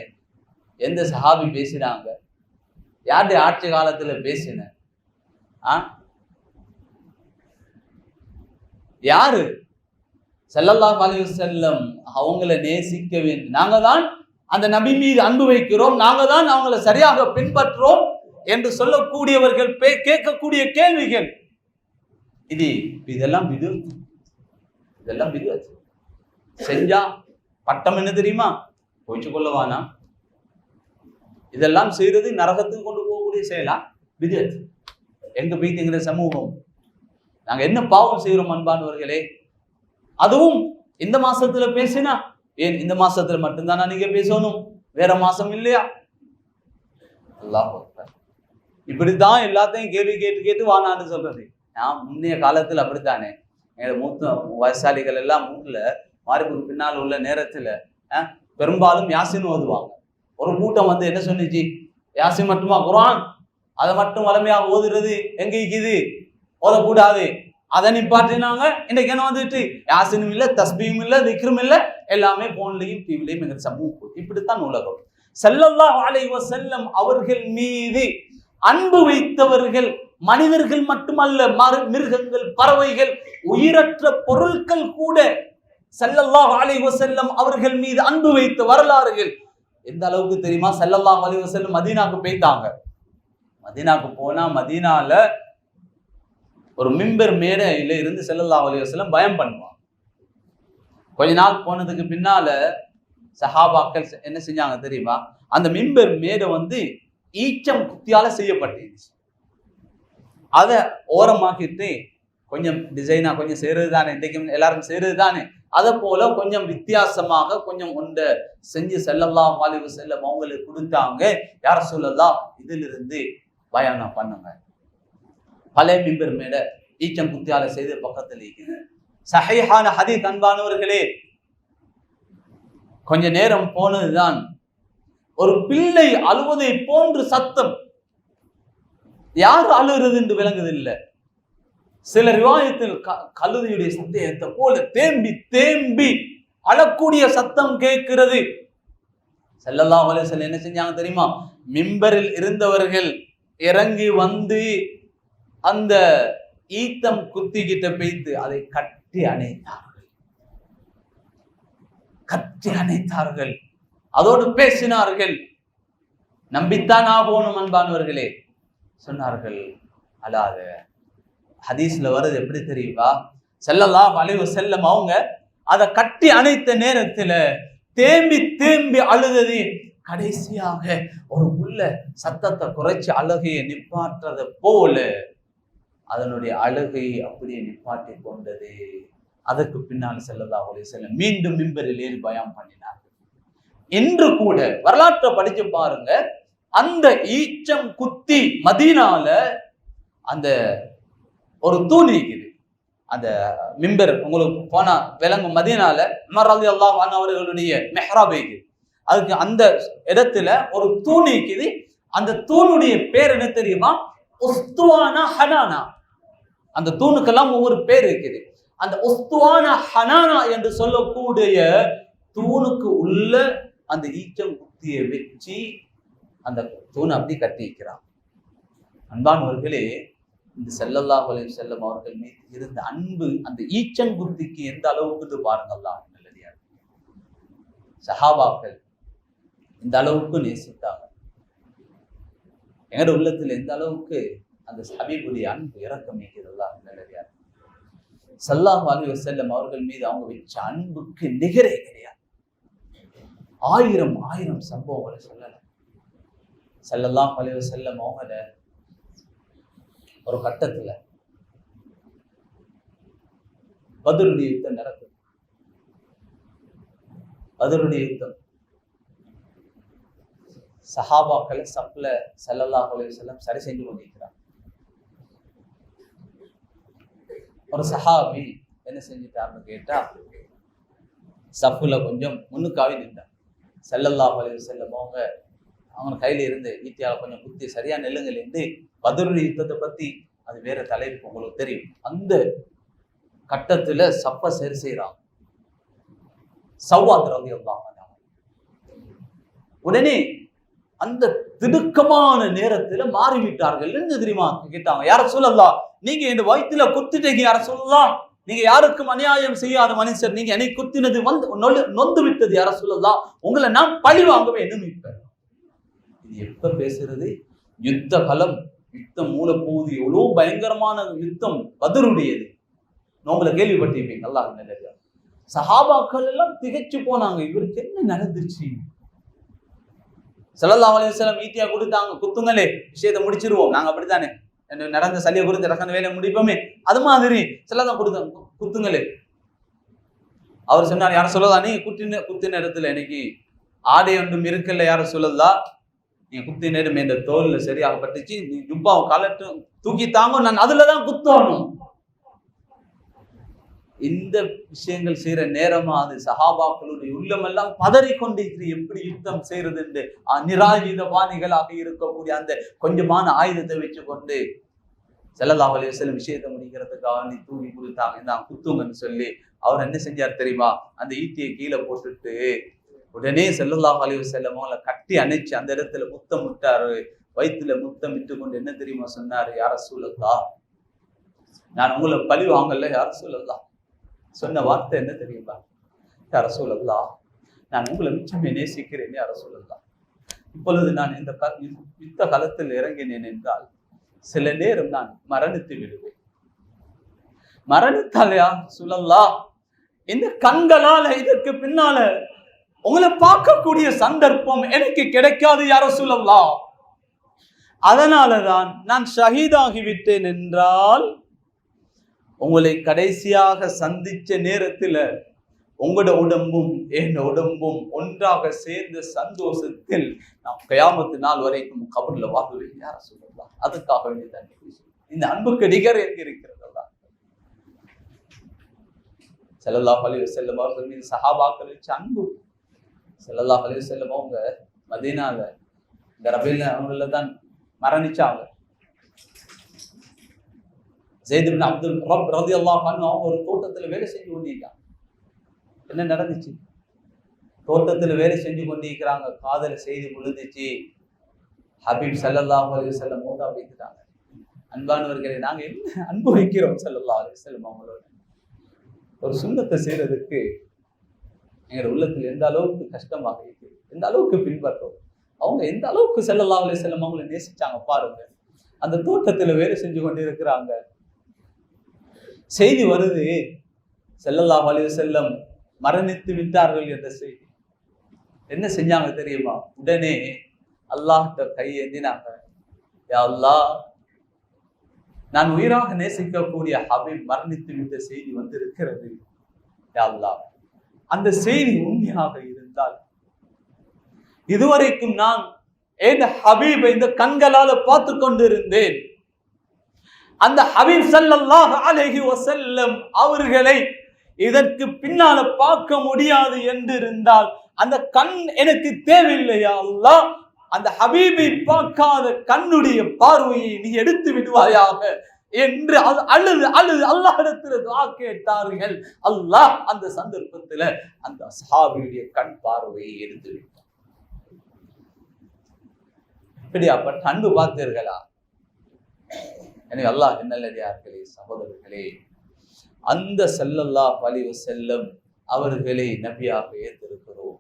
எந்த சஹாபி பேசுறாங்க, யாருடைய ஆட்சி காலத்துல பேசின, யாரு ஸல்லல்லாஹு அலைஹி வஸல்லம் அவங்களை நேசிக்க வேண்டும், நாங்க தான் அந்த நபி மீது அன்பு வைக்கிறோம், நாங்க தான் அவங்களை சரியாக பின்பற்றோம் என்று சொல்லக்கூடியவர்கள் கேட்கக்கூடிய கேள்விகள் இதெல்லாம் பிதுஅத். செஞ்சா பட்டம் என்ன தெரியுமா, போய்ச்சு கொள்ளவானா, இதெல்லாம் செய்யறது நரகத்துக்கு கொண்டு போகக்கூடிய செயலா பிதுஅத். எங்க போயிட்டு எங்க சமூகம் நாங்க என்ன பாவம் செய்யறோம் அன்பானவர்களே. அதுவும் இந்த மாசத்துல பேசினா, ஏன் இந்த மாசத்துல மட்டும்தானா நீங்க பேசணும், வேற மாசம் இல்லையா? அல்லாஹ் அக்பர். இப்படித்தான் எல்லாத்தையும் கேள்வி கேட்டு வானான்னு சொல்றது. நான் முன்னைய காலத்துல அப்படித்தானே, எங்க மூத்த வயசாளிகள் எல்லாம் மூட்டுல மாரிபுக்கு பின்னால் உள்ள நேரத்துல பெரும்பாலும் யாசின் ஓதுவாங்க. ஒரு கூட்டம் வந்து என்ன சொன்னிச்சு, யாசின் மட்டுமா குர்ஆன், அதை மட்டும் வலிமையாக ஓதுறது எங்க இருக்குது, ஓதக்கூடாது, அதை நிப்பாட்டினாங்க. இன்னைக்கு என்ன வந்துட்டு யாசினும் இல்லை, தஸ்பீயும் இல்லை, திக்ரும் இல்லை, எல்லாமே போன்லையும் டிவிலையும் எங்க சமூகம். இப்படித்தான் உலகம். ஸல்லல்லாஹு அலைஹி வஸல்லம் அவர்கள் மீது அன்பு வைத்தவர்கள் மனிதர்கள் மட்டுமல்ல, மிருகங்கள், பறவைகள், உயிரற்ற பொருட்கள் கூட ஸல்லல்லாஹு அலைஹி வஸல்லம் அவர்கள் மீது அன்பு வைத்த வரலாறுகள் எந்த அளவுக்கு தெரியுமா? ஸல்லல்லாஹு அலைஹி வஸல்லம் மதீனாக்கு போயிட்டாங்க. மதீனாக்கு போனா மதீனால ஒரு மிம்பர் மேடையில இருந்து ஸல்லல்லாஹு அலைஹி வஸல்லம் பயம் பண்ணுவாங்க. கொஞ்ச நாள் போனதுக்கு பின்னால சஹாபாக்கள் என்ன செஞ்சாங்க தெரியுமா? அந்த மிம்பர் மேடை வந்து ஈச்சம் குத்தியால செய்யப்பட்டுச்சு. அதை ஓரமாக்கிட்டு கொஞ்சம் டிசைனா கொஞ்சம் செய்யறது தானே, இன்றைக்கும் எல்லாரும் செய்யறது தானே, அதை போல கொஞ்சம் வித்தியாசமாக கொஞ்சம் ஒன்றை செஞ்சு ஸல்லல்லாஹு அலைஹி வஸல்லம் அவங்களுக்கு கொடுத்தாங்க. யா ரசூலல்லாஹ், இதில் இருந்து பயானம் பண்ணுங்க. பழைய மிம்பர் மேல ஈச்சம் குத்தியால செய்து பக்கத்தில் இருக்குது. சஹீஹான ஹதீஸ் அன்பானவர்களே. கொஞ்ச நேரம் போனதுதான் ஒரு பிள்ளை அழுவதை போன்று சத்தம். யார் அழுகிறது என்று விளங்குது இல்லை. சில ரிவாயத்தில் கழுதையுடைய சத்தத்தை போல தேம்பி தேம்பி அழக்கூடிய சத்தம் கேட்கிறது. ஸல்லல்லாஹு அலைஹி வஸல்லம் என்ன செஞ்சாங்க தெரியுமா? மிம்பரில் இருந்தவர்கள் இறங்கி வந்து அந்த ஈத்தம் குத்திக்கிட்ட பேய்த்து அதை கட்டி அணைத்தார்கள். அதோடு பேசினார்கள். நம்பித்தான் ஆகணும் அன்பானவர்களே. சொன்னார்கள், அல்லாத ஹதீஸ்ல வருது எப்படி தெரியுமா? ஸல்லல்லாஹு அலைஹி வஸல்லம் அவங்க அதை கட்டி அணைத்த நேரத்துல தேம்பி தேம்பி அழுதது. கடைசியாக ஒரு புள்ள சத்தத்தை குறைச்சி அழுகையை நிப்பாட்டுறத போல அதனுடைய அழுகையை அப்படியே நிப்பாட்டி கொண்டது. அதற்கு பின்னால் ஸல்லல்லாஹு அலைஹி வஸல்லம் மீண்டும் மிம்பரில் ஏறி பயான் பண்ணினார்கள். இன்று கூட வரலாற்றை படிச்சு பாருங்க. அந்த ஈச்சம் குத்தி மதீனால அந்த ஒரு தூண் இருக்குது. அந்த மிம்பர் உங்களுக்கு போனா விளங்கும். மதீனால உமர் ரலியல்லாஹு அன்ஹு அவர்களுடைய மெஹ்ராப் இருக்குது. அதுக்கு அந்த இடத்துல ஒரு தூண் இருக்குது. அந்த தூணுடைய பேர் என்ன தெரியுமா? உஸ்துவானா ஹனானா. அந்த தூணுக்கெல்லாம் ஒவ்வொரு பேர் இருக்குது. அந்த உஸ்துவானா ஹனானா என்று சொல்லக்கூடிய தூணுக்கு உள்ள அந்த ஈச்சம் குத்தியை வச்சு அந்த தூணை அப்படி கட்டி வைக்கிறான். அன்பானவர்களே, இந்த ஸல்லல்லாஹு அலைஹி வஸல்லம் அவர்கள் மீது இருந்த அன்பு அந்த ஈச்சங்குத்திக்கு எந்த அளவுக்கு பாருங்க. அல்லாஹ் நல்லடியார், சஹாபாக்கள் இந்த அளவுக்கு நேசித்தாங்க. எங்களோட உள்ளத்துல எந்த அளவுக்கு அந்த ஹபீபுடைய அன்பு இறக்கம் நீக்கிறதா நல்லடியார். ஸல்லல்லாஹு அலைஹி வஸல்லம் அவர்கள் மீது அவங்க வச்ச அன்புக்கு நிகரே கிடையாது. ஆயிரம் சம்பவங்களை சொல்லலாம். ஸல்லல்லாஹு அலைஹி வஸல்லம் அவங்கள ஒரு கட்டத்துல பத்ருடைய யுத்தம் நடக்குது. பத்ருடைய யுத்தம் சஹாபாக்களை சப்ல ஸல்லல்லாஹு அலைஹி வஸல்லம் சரி செஞ்சு கொண்டிருக்கிறார். ஒரு சஹாபி என்ன செஞ்சுட்டாருன்னு கேட்டா, சப்புல கொஞ்சம் முன்னுக்காவே நின்றார். ஸல்லல்லாஹு அலைஹி வஸல்லம் அவங்க கையில இருந்து ஈட்டியால கொஞ்சம் குத்தி சரியா நெல்லுங்கலேருந்து பத்ருடைய யுத்தத்தை பத்தி அது வேற தலைப்பு உங்களுக்கு தெரியும். அந்த கட்டத்துல சப்ப சரி செய்யறாங்க. சவ்வாத் ரலியல்லாஹு அன்ஹு உடனே அந்த திடுக்கமான நேரத்துல மாறிவிட்டார்கள். என்ன தெரியுமா கேட்டாங்க, யார சொல்லலாம், நீங்க என் வயிற்றுல குத்திட்டீங்க, யார சொல்லலாம், நீங்க யாருக்கும் அநியாயம் செய்யாத மனுஷர், நீங்க என்னை குத்தினது நொந்து விட்டது, யார சொல்லலாம், உங்களை நான் பழி வாங்கவே நினைப்பேன். இது எப்ப பேசுறது? யுத்த களம், யுத்தம் மூல போகுது. எவ்வளவு பயங்கரமான யுத்தம் பத்ருடையது. உங்களை கேள்விப்பட்டிருப்பீங்க. அல்லாஹ் நல்லடியார், சஹாபாக்கள் எல்லாம் திகைச்சு போனாங்க, இவருக்கு என்ன நடந்துச்சு? ஸல்லல்லாஹு அலைஹி வஸல்லம் ஈட்டியா கொடுத்தாங்க, குத்துங்களே, விஷயத்தை முடிச்சிருவோம், நாங்க அப்படித்தானே நடந்த சலியை கொடுத்து ரகன வேலை முடிப்போமே, அது மாதிரி ஸல்லல்லாஹு கொடுத்தாங்க, குத்துங்களே. அவர் சொன்னார், யார சொல்லலாம், நீங்க குத்தின இடத்துல எனக்கு ஆடை ஒன்றும் இருக்கல, யார சொல்லலாம், நீங்க குத்தி நேரம் என்ற தோல்ல சரியாக பட்டுச்சு, நீ ஜுப்பாவை கலட்டு தூக்கி தாங்க, நான் அதுலதான் குத்தணும். இந்த விஷயங்கள் செய்யற நேரமா அது சஹாபாக்களுடைய உள்ளமெல்லாம் பதறி கொண்டிருக்கிற, எப்படி யுத்தம் செய்யறது என்று நிராயுதபாணிகளாக இருக்கக்கூடிய அந்த கொஞ்சமான ஆயுதத்தை வச்சு கொண்டு ஸல்லல்லாஹு அலைஹி வஸல்லம் விஷயத்தை முடிக்கிறதுக்காக நீ தூக்கி கொடுத்தாங்க, நான் குத்துங்கன்னு சொல்லி அவர் என்ன செஞ்சார் தெரியுமா, அந்த ஈட்டியை கீழே போட்டுட்டு உடனே ஸல்லல்லாஹு அலைஹி வஸல்லம் அவங்களை கட்டி அணைச்சு அந்த இடத்துல முத்தம் விட்டாரு. வயிற்றுல முத்தம் விட்டு கொண்டு என்ன தெரியுமா சொன்னாரு, யார ரசூலல்லாஹ், நான் உங்களை பழி வாங்கல, யார ரசூலல்லாஹ். சொன்ன வார்த்தை என்ன தெரியுமா, யார ரசூலல்லாஹ், நான் உங்களை மிச்சமே நேசிக்கிறேன், யார ரசூலல்லாஹ். இப்பொழுது நான் இந்த யுத்த களத்தில் இறங்கினேன் என்றால் சில நேரம் நான் மரணித்து விடுவேன். மரணித்தால் யார ரசூலல்லாஹ், இந்த கண்களால இதற்கு பின்னால உங்களை பார்க்கக்கூடிய சந்தர்ப்பம் எனக்கு கிடைக்காது, யார ரசூலல்லாஹ். அதனாலதான் நான் ஷஹீதாகிவிட்டேன் என்றால் உங்களை கடைசியாக சந்திச்ச நேரத்துல உங்களோட உடம்பும் என் உடம்பும் ஒன்றாக சேர்ந்த சந்தோஷத்தில் நாம் கியாமத்து நாள் வரைக்கும் கபர்ல வாழ்வேன், யார சொல்லலாம். அதுக்காக வேண்டியதான் இந்த அன்புக்கு நிகர் எங்க இருக்கிறதா. ஸல்லல்லாஹு அலைஹி வஸல்லம் அவர்கள் மீது சஹாபாக்கள் வச்ச அன்பு. ஸல்லல்லாஹு அலைஹி வஸல்லம் அவங்க மதீனால இந்த ரபீல் அவங்கள தான் மரணிச்சாங்க. ஸைத் இப்னு அப்துல் ரப் ரலியல்லாஹு அன்ஹு அவங்க ஒரு தோட்டத்துல வேலை செஞ்சு கொண்டிருக்காங்க. என்ன நடந்துச்சு, தோட்டத்துல வேலை செஞ்சு கொண்டிருக்கிறாங்க, காதல செய்தி விழுந்துச்சு, ஹபீப் ஸல்லல்லாஹு அலைஹி வஸல்லம் மௌத்தா போயிட்டாங்க. அன்பானவர்களே, நாங்க என்ன அன்பு வைக்கிறோம் ஸல்லல்லாஹு அலைஹி வஸல்லம் அவங்களோட. ஒரு சுன்னத்தை செய்யறதுக்கு எங்களோட உள்ளத்துல எந்த அளவுக்கு கஷ்டமாக இருக்கு, எந்த அளவுக்கு பின்பற்றோம். அவங்க எந்த அளவுக்கு ஸல்லல்லாஹு அலைஹி வஸல்லம் அவங்களை நேசிச்சாங்க பாருங்க. அந்த தோட்டத்துல வேலை செஞ்சு கொண்டு இருக்கிறாங்க, செய்தி வருது ஸல்லல்லாஹு அலைஹி வஸல்லம் மரணித்து விட்டார்கள் என்ற செய்தி. என்ன செஞ்சாங்க தெரியுமா, உடனே அல்லாஹ்ட்ட கையேந்தினாங்க, யா அல்லாஹ், நான் உயிராக நேசிக்கக்கூடிய ஹபீப் மரணித்து விட்ட செய்தி வந்திருக்கிறது, யா அல்லாஹ், அந்த செய்தி உண்மையாக இருந்தால் இதுவரைக்கும் நான் என் ஹபீபை இந்த கண்களால பார்த்து கொண்டிருந்தேன், அந்த ஹபீப் ஸல்லல்லாஹு அலைஹி வஸல்லம் அவர்களை இதற்கு பின்னால பார்க்க முடியாது என்று இருந்தால் அந்த கண் எனக்கு தேவையில்லையா அல்லாஹ், அந்த ஹபீபை பார்க்காத கண்ணுடைய பார்வையை நீ எடுத்து விடுவாயாக என்று அழுது அழுது அல்லாஹ்விடத்தில் துஆ கேட்டார்கள். அல்லாஹ் அந்த சந்தர்ப்பத்தில் அந்த சஹாபியுடைய கண் பார்வையை எடுத்து விட்டார். இப்படியாப்பட்ட அன்பு பார்த்தீர்களா? எனவே அல்லாஹ் நல்லடியார்களே, சகோதரர்களே, அந்த ஸல்லல்லாஹு அலைஹி வஸல்லம் அவர்களை நபியாக ஏற்றிருக்கிறோம்,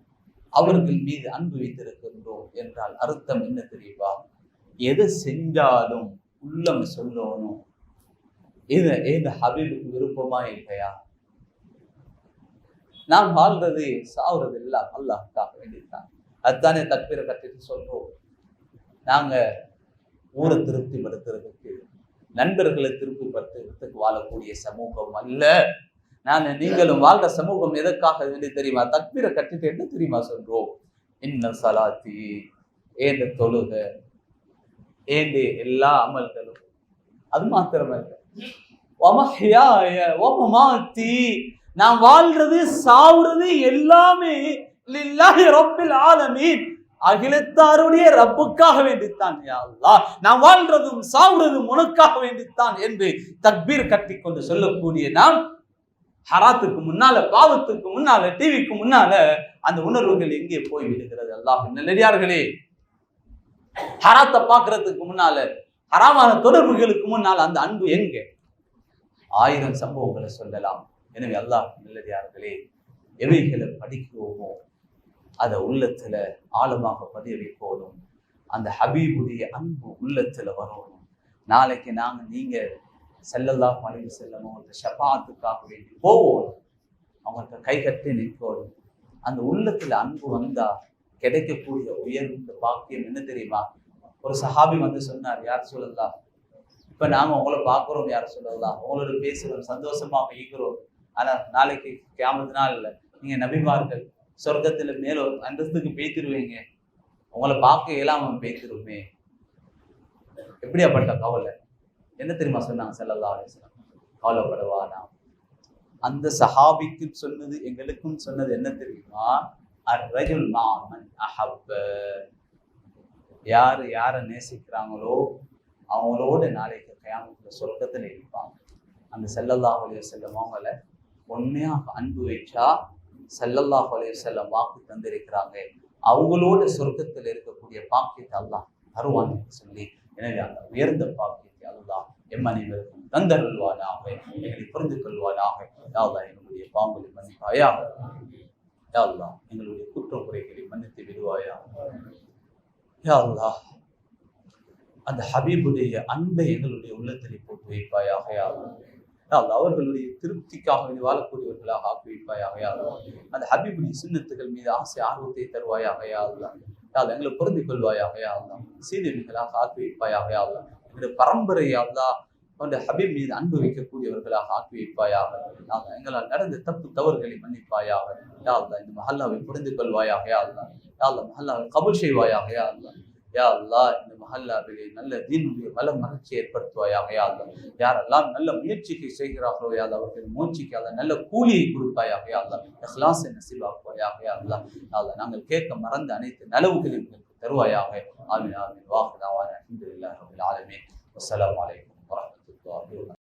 அவர்கள் மீது அன்பு வைத்திருக்கின்றோம் என்றால் அர்த்தம் என்ன தெரியுமா? எதை செஞ்சாலும் உள்ளம் சொல்லணும், இந்த ஹபீபுக்கு விருப்பமா இல்லையா? நாம் வாழ்றது சாவுறது எல்லாம் அல்லாஹ்க்காக வேண்டித்தான். அதுதானே தக்பீரை கட்டிட்டு சொல்றோம். நாங்க ஊரை திருப்திப்படுத்துறதுக்கு, நண்பர்களை திருப்திப்படுத்துறதுக்கு வாழக்கூடிய சமூகம் அல்ல. நீங்களும் வாழ்ற சமூகம் எதற்காக வேண்டி தெரியுமா? தக்பீரை கட்டிட்டு என்ன தெரியுமா சொல்றோம்? இன்ன சலாத்தி, ஏந்த தொழுக, ஏந்த எல்லா அமல்களும், அது மாத்திரமல்ல, நான் வாழ்றது சாவுறது எல்லாமே லில்லாஹி ரப்பில் ஆலமீன், அகிலத்தாருடைய ரப்புக்காக வேண்டித்தான். யா அல்லாஹ், நான் வாழ்றதும் சாவுறதும் உனக்காக வேண்டித்தான் என்று தக்பீர் கட்டி கொண்டு சொல்லக்கூடிய நாம் ஹராத்துக்கு முன்னால, பாவத்துக்கு முன்னால, டிவிக்கு முன்னால அந்த உணர்வுகள் எங்கே போய் விடுகிறது? அல்லாஹ் நல்லடியார்களே, ஹராத்தை பார்க்கறதுக்கு முன்னால, ஹராமான தொடர்புகளுக்கு முன்னால் அந்த அன்பு எங்கே? 1000 சம்பவங்களை சொல்லலாம். எனவே அல்லாஹ் நல்லடியார்களே, எவைகளை படிக்கிறோமோ அதை உள்ளத்துல ஆழமாக பதிய வைக்கணும். அந்த ஹபீபுடைய அன்பு உள்ளத்துல வரணும். நாளைக்கு நீங்க ஸல்லல்லாஹு அலைஹி வஸல்லம் அவங்கள்ட்ட ஷஃபாஅத்துக்காக வேண்டி போவோம், அவங்கள்ட்ட கை கட்டி நிற்கணும். அந்த உள்ளத்துல அன்பு வந்தா கிடைக்கக்கூடிய உயர்ந்த பாக்கியம் என்ன தெரியுமா? ஒரு சஹாபி சொன்னார், யார் சொல்லலாம், இப்ப நாங்க உங்களை பார்க்கிறோம், யார் சொல்லலாம், உங்களோட பேசுறோம், சந்தோஷமாக ஈக்கிறோம். ஆனா நாளைக்கு கியாமத் நாள்ல நீங்க நபிமார்கள் சொர்க்கத்துல மேல அந்தஸ்துக்கு பேய்த்திருவீங்க, உங்களை பார்க்க இயலாம பேய்த்திருமே. எப்படியாப்பட்ட கவலை! என்ன தெரியுமா சொன்னாங்க ஸல்லல்லாஹு அலைஹி வஸல்லம்? கவலைப்படுவானா. அந்த சஹாபிக்கு சொன்னது, எங்களுக்கும் சொன்னது என்ன தெரியுமா? அர்ரஜுல் மாமன் அஹப்ப, யாரை நேசிக்கிறாங்களோ அவங்களோட நாளைக்கு கியாமத்துல சொர்க்கத்துல இருப்பாங்க. அந்த ஸல்லல்லாஹு அலைஹி வஸல்லம் அவங்கள உண்மையாக அன்பு வச்சா ஸல்லல்லாஹு அலைஹி வஸல்லம் வாக்கு தந்திருக்கிறாங்க, அவங்களோட சொர்க்கத்தில் இருக்கக்கூடிய பாக்கியத்தை அல்லாஹ் தருவான் என்று சொல்லி. எனவே அந்த உயர்ந்த பாக்கியத்தை அல்லாஹ் எம்மனைவருக்கும் தந்தருள்வானாக, எங்களை புரிந்து கொள்வானாக. யா அல்லாஹ், எங்களுடைய பாவங்களை மன்னிப்பாயாக. யா அல்லாஹ், எங்களுடைய குற்ற குறைகளை மன்னித்து விடுவாயா. யா அல்லாஹ், அந்த ஹபீபுடைய அன்பை எங்களுடைய உள்ளத்தில் போட்டு வைப்பாயாக. யா அல்லாஹ், அவர்களுடைய திருப்திக்காக வாழக்கூடியவர்களாக ஆக்கி வைப்பாயாக. யா அல்லாஹ், அந்த ஹபீபுடைய சுன்னத்துகள் மீது ஆசை ஆர்வத்தை தருவாயாக. யா அல்லாஹ், எங்களை பொருந்திக் கொள்வாயாக. யா அல்லாஹ், சீதவிகளாக ஆக்கி வைப்பாயாக. யா அல்லாஹ், எங்களுடைய பரம்பரையை அல்லாஹ் அந்த ஹபீப் மீது அன்பு வைக்கக்கூடியவர்களாக ஆக்கி வைப்பாயாக. எங்களால் நடந்த தப்பு தவறுகளை மன்னிப்பாயாக. யா அல்லாஹ், இந்த மஹல்லாவை புரிந்து கொள்வாயாக. யா அல்லாஹ், மஹல்லாவை கபூல் செய்வாயாக. யா அல்லாஹ், யா அல்லாஹ், இந்த மஹல்லாவிலே நல்ல தீனுடைய வள மகிழ்ச்சி ஏற்படுத்துவாயாக. யா அல்லாஹ், யாரெல்லாம் நல்ல முயற்சியை செய்கிறார்களோ யா அல்லாஹ், அவர்கள் முயற்சிக்கு அல்லாஹ் நல்ல கூலியை கொடுப்பாயாக. யா அல்லாஹ், இஹ்லாஸை நசீபாக்குவாயாக. யா அல்லாஹ், நாங்கள் கேட்க மறந்த அனைத்து நலவுகளையும் தருவாயாக. ஆமீன் ஆமீன். வாஹ் தஅவானா அல்ஹம்துலில்லாஹி ரப்பில் ஆலமீன். வஸ்ஸலாமு அலைக்கும் வரஹ்மத்துல்லாஹி வபரகாத்துஹு.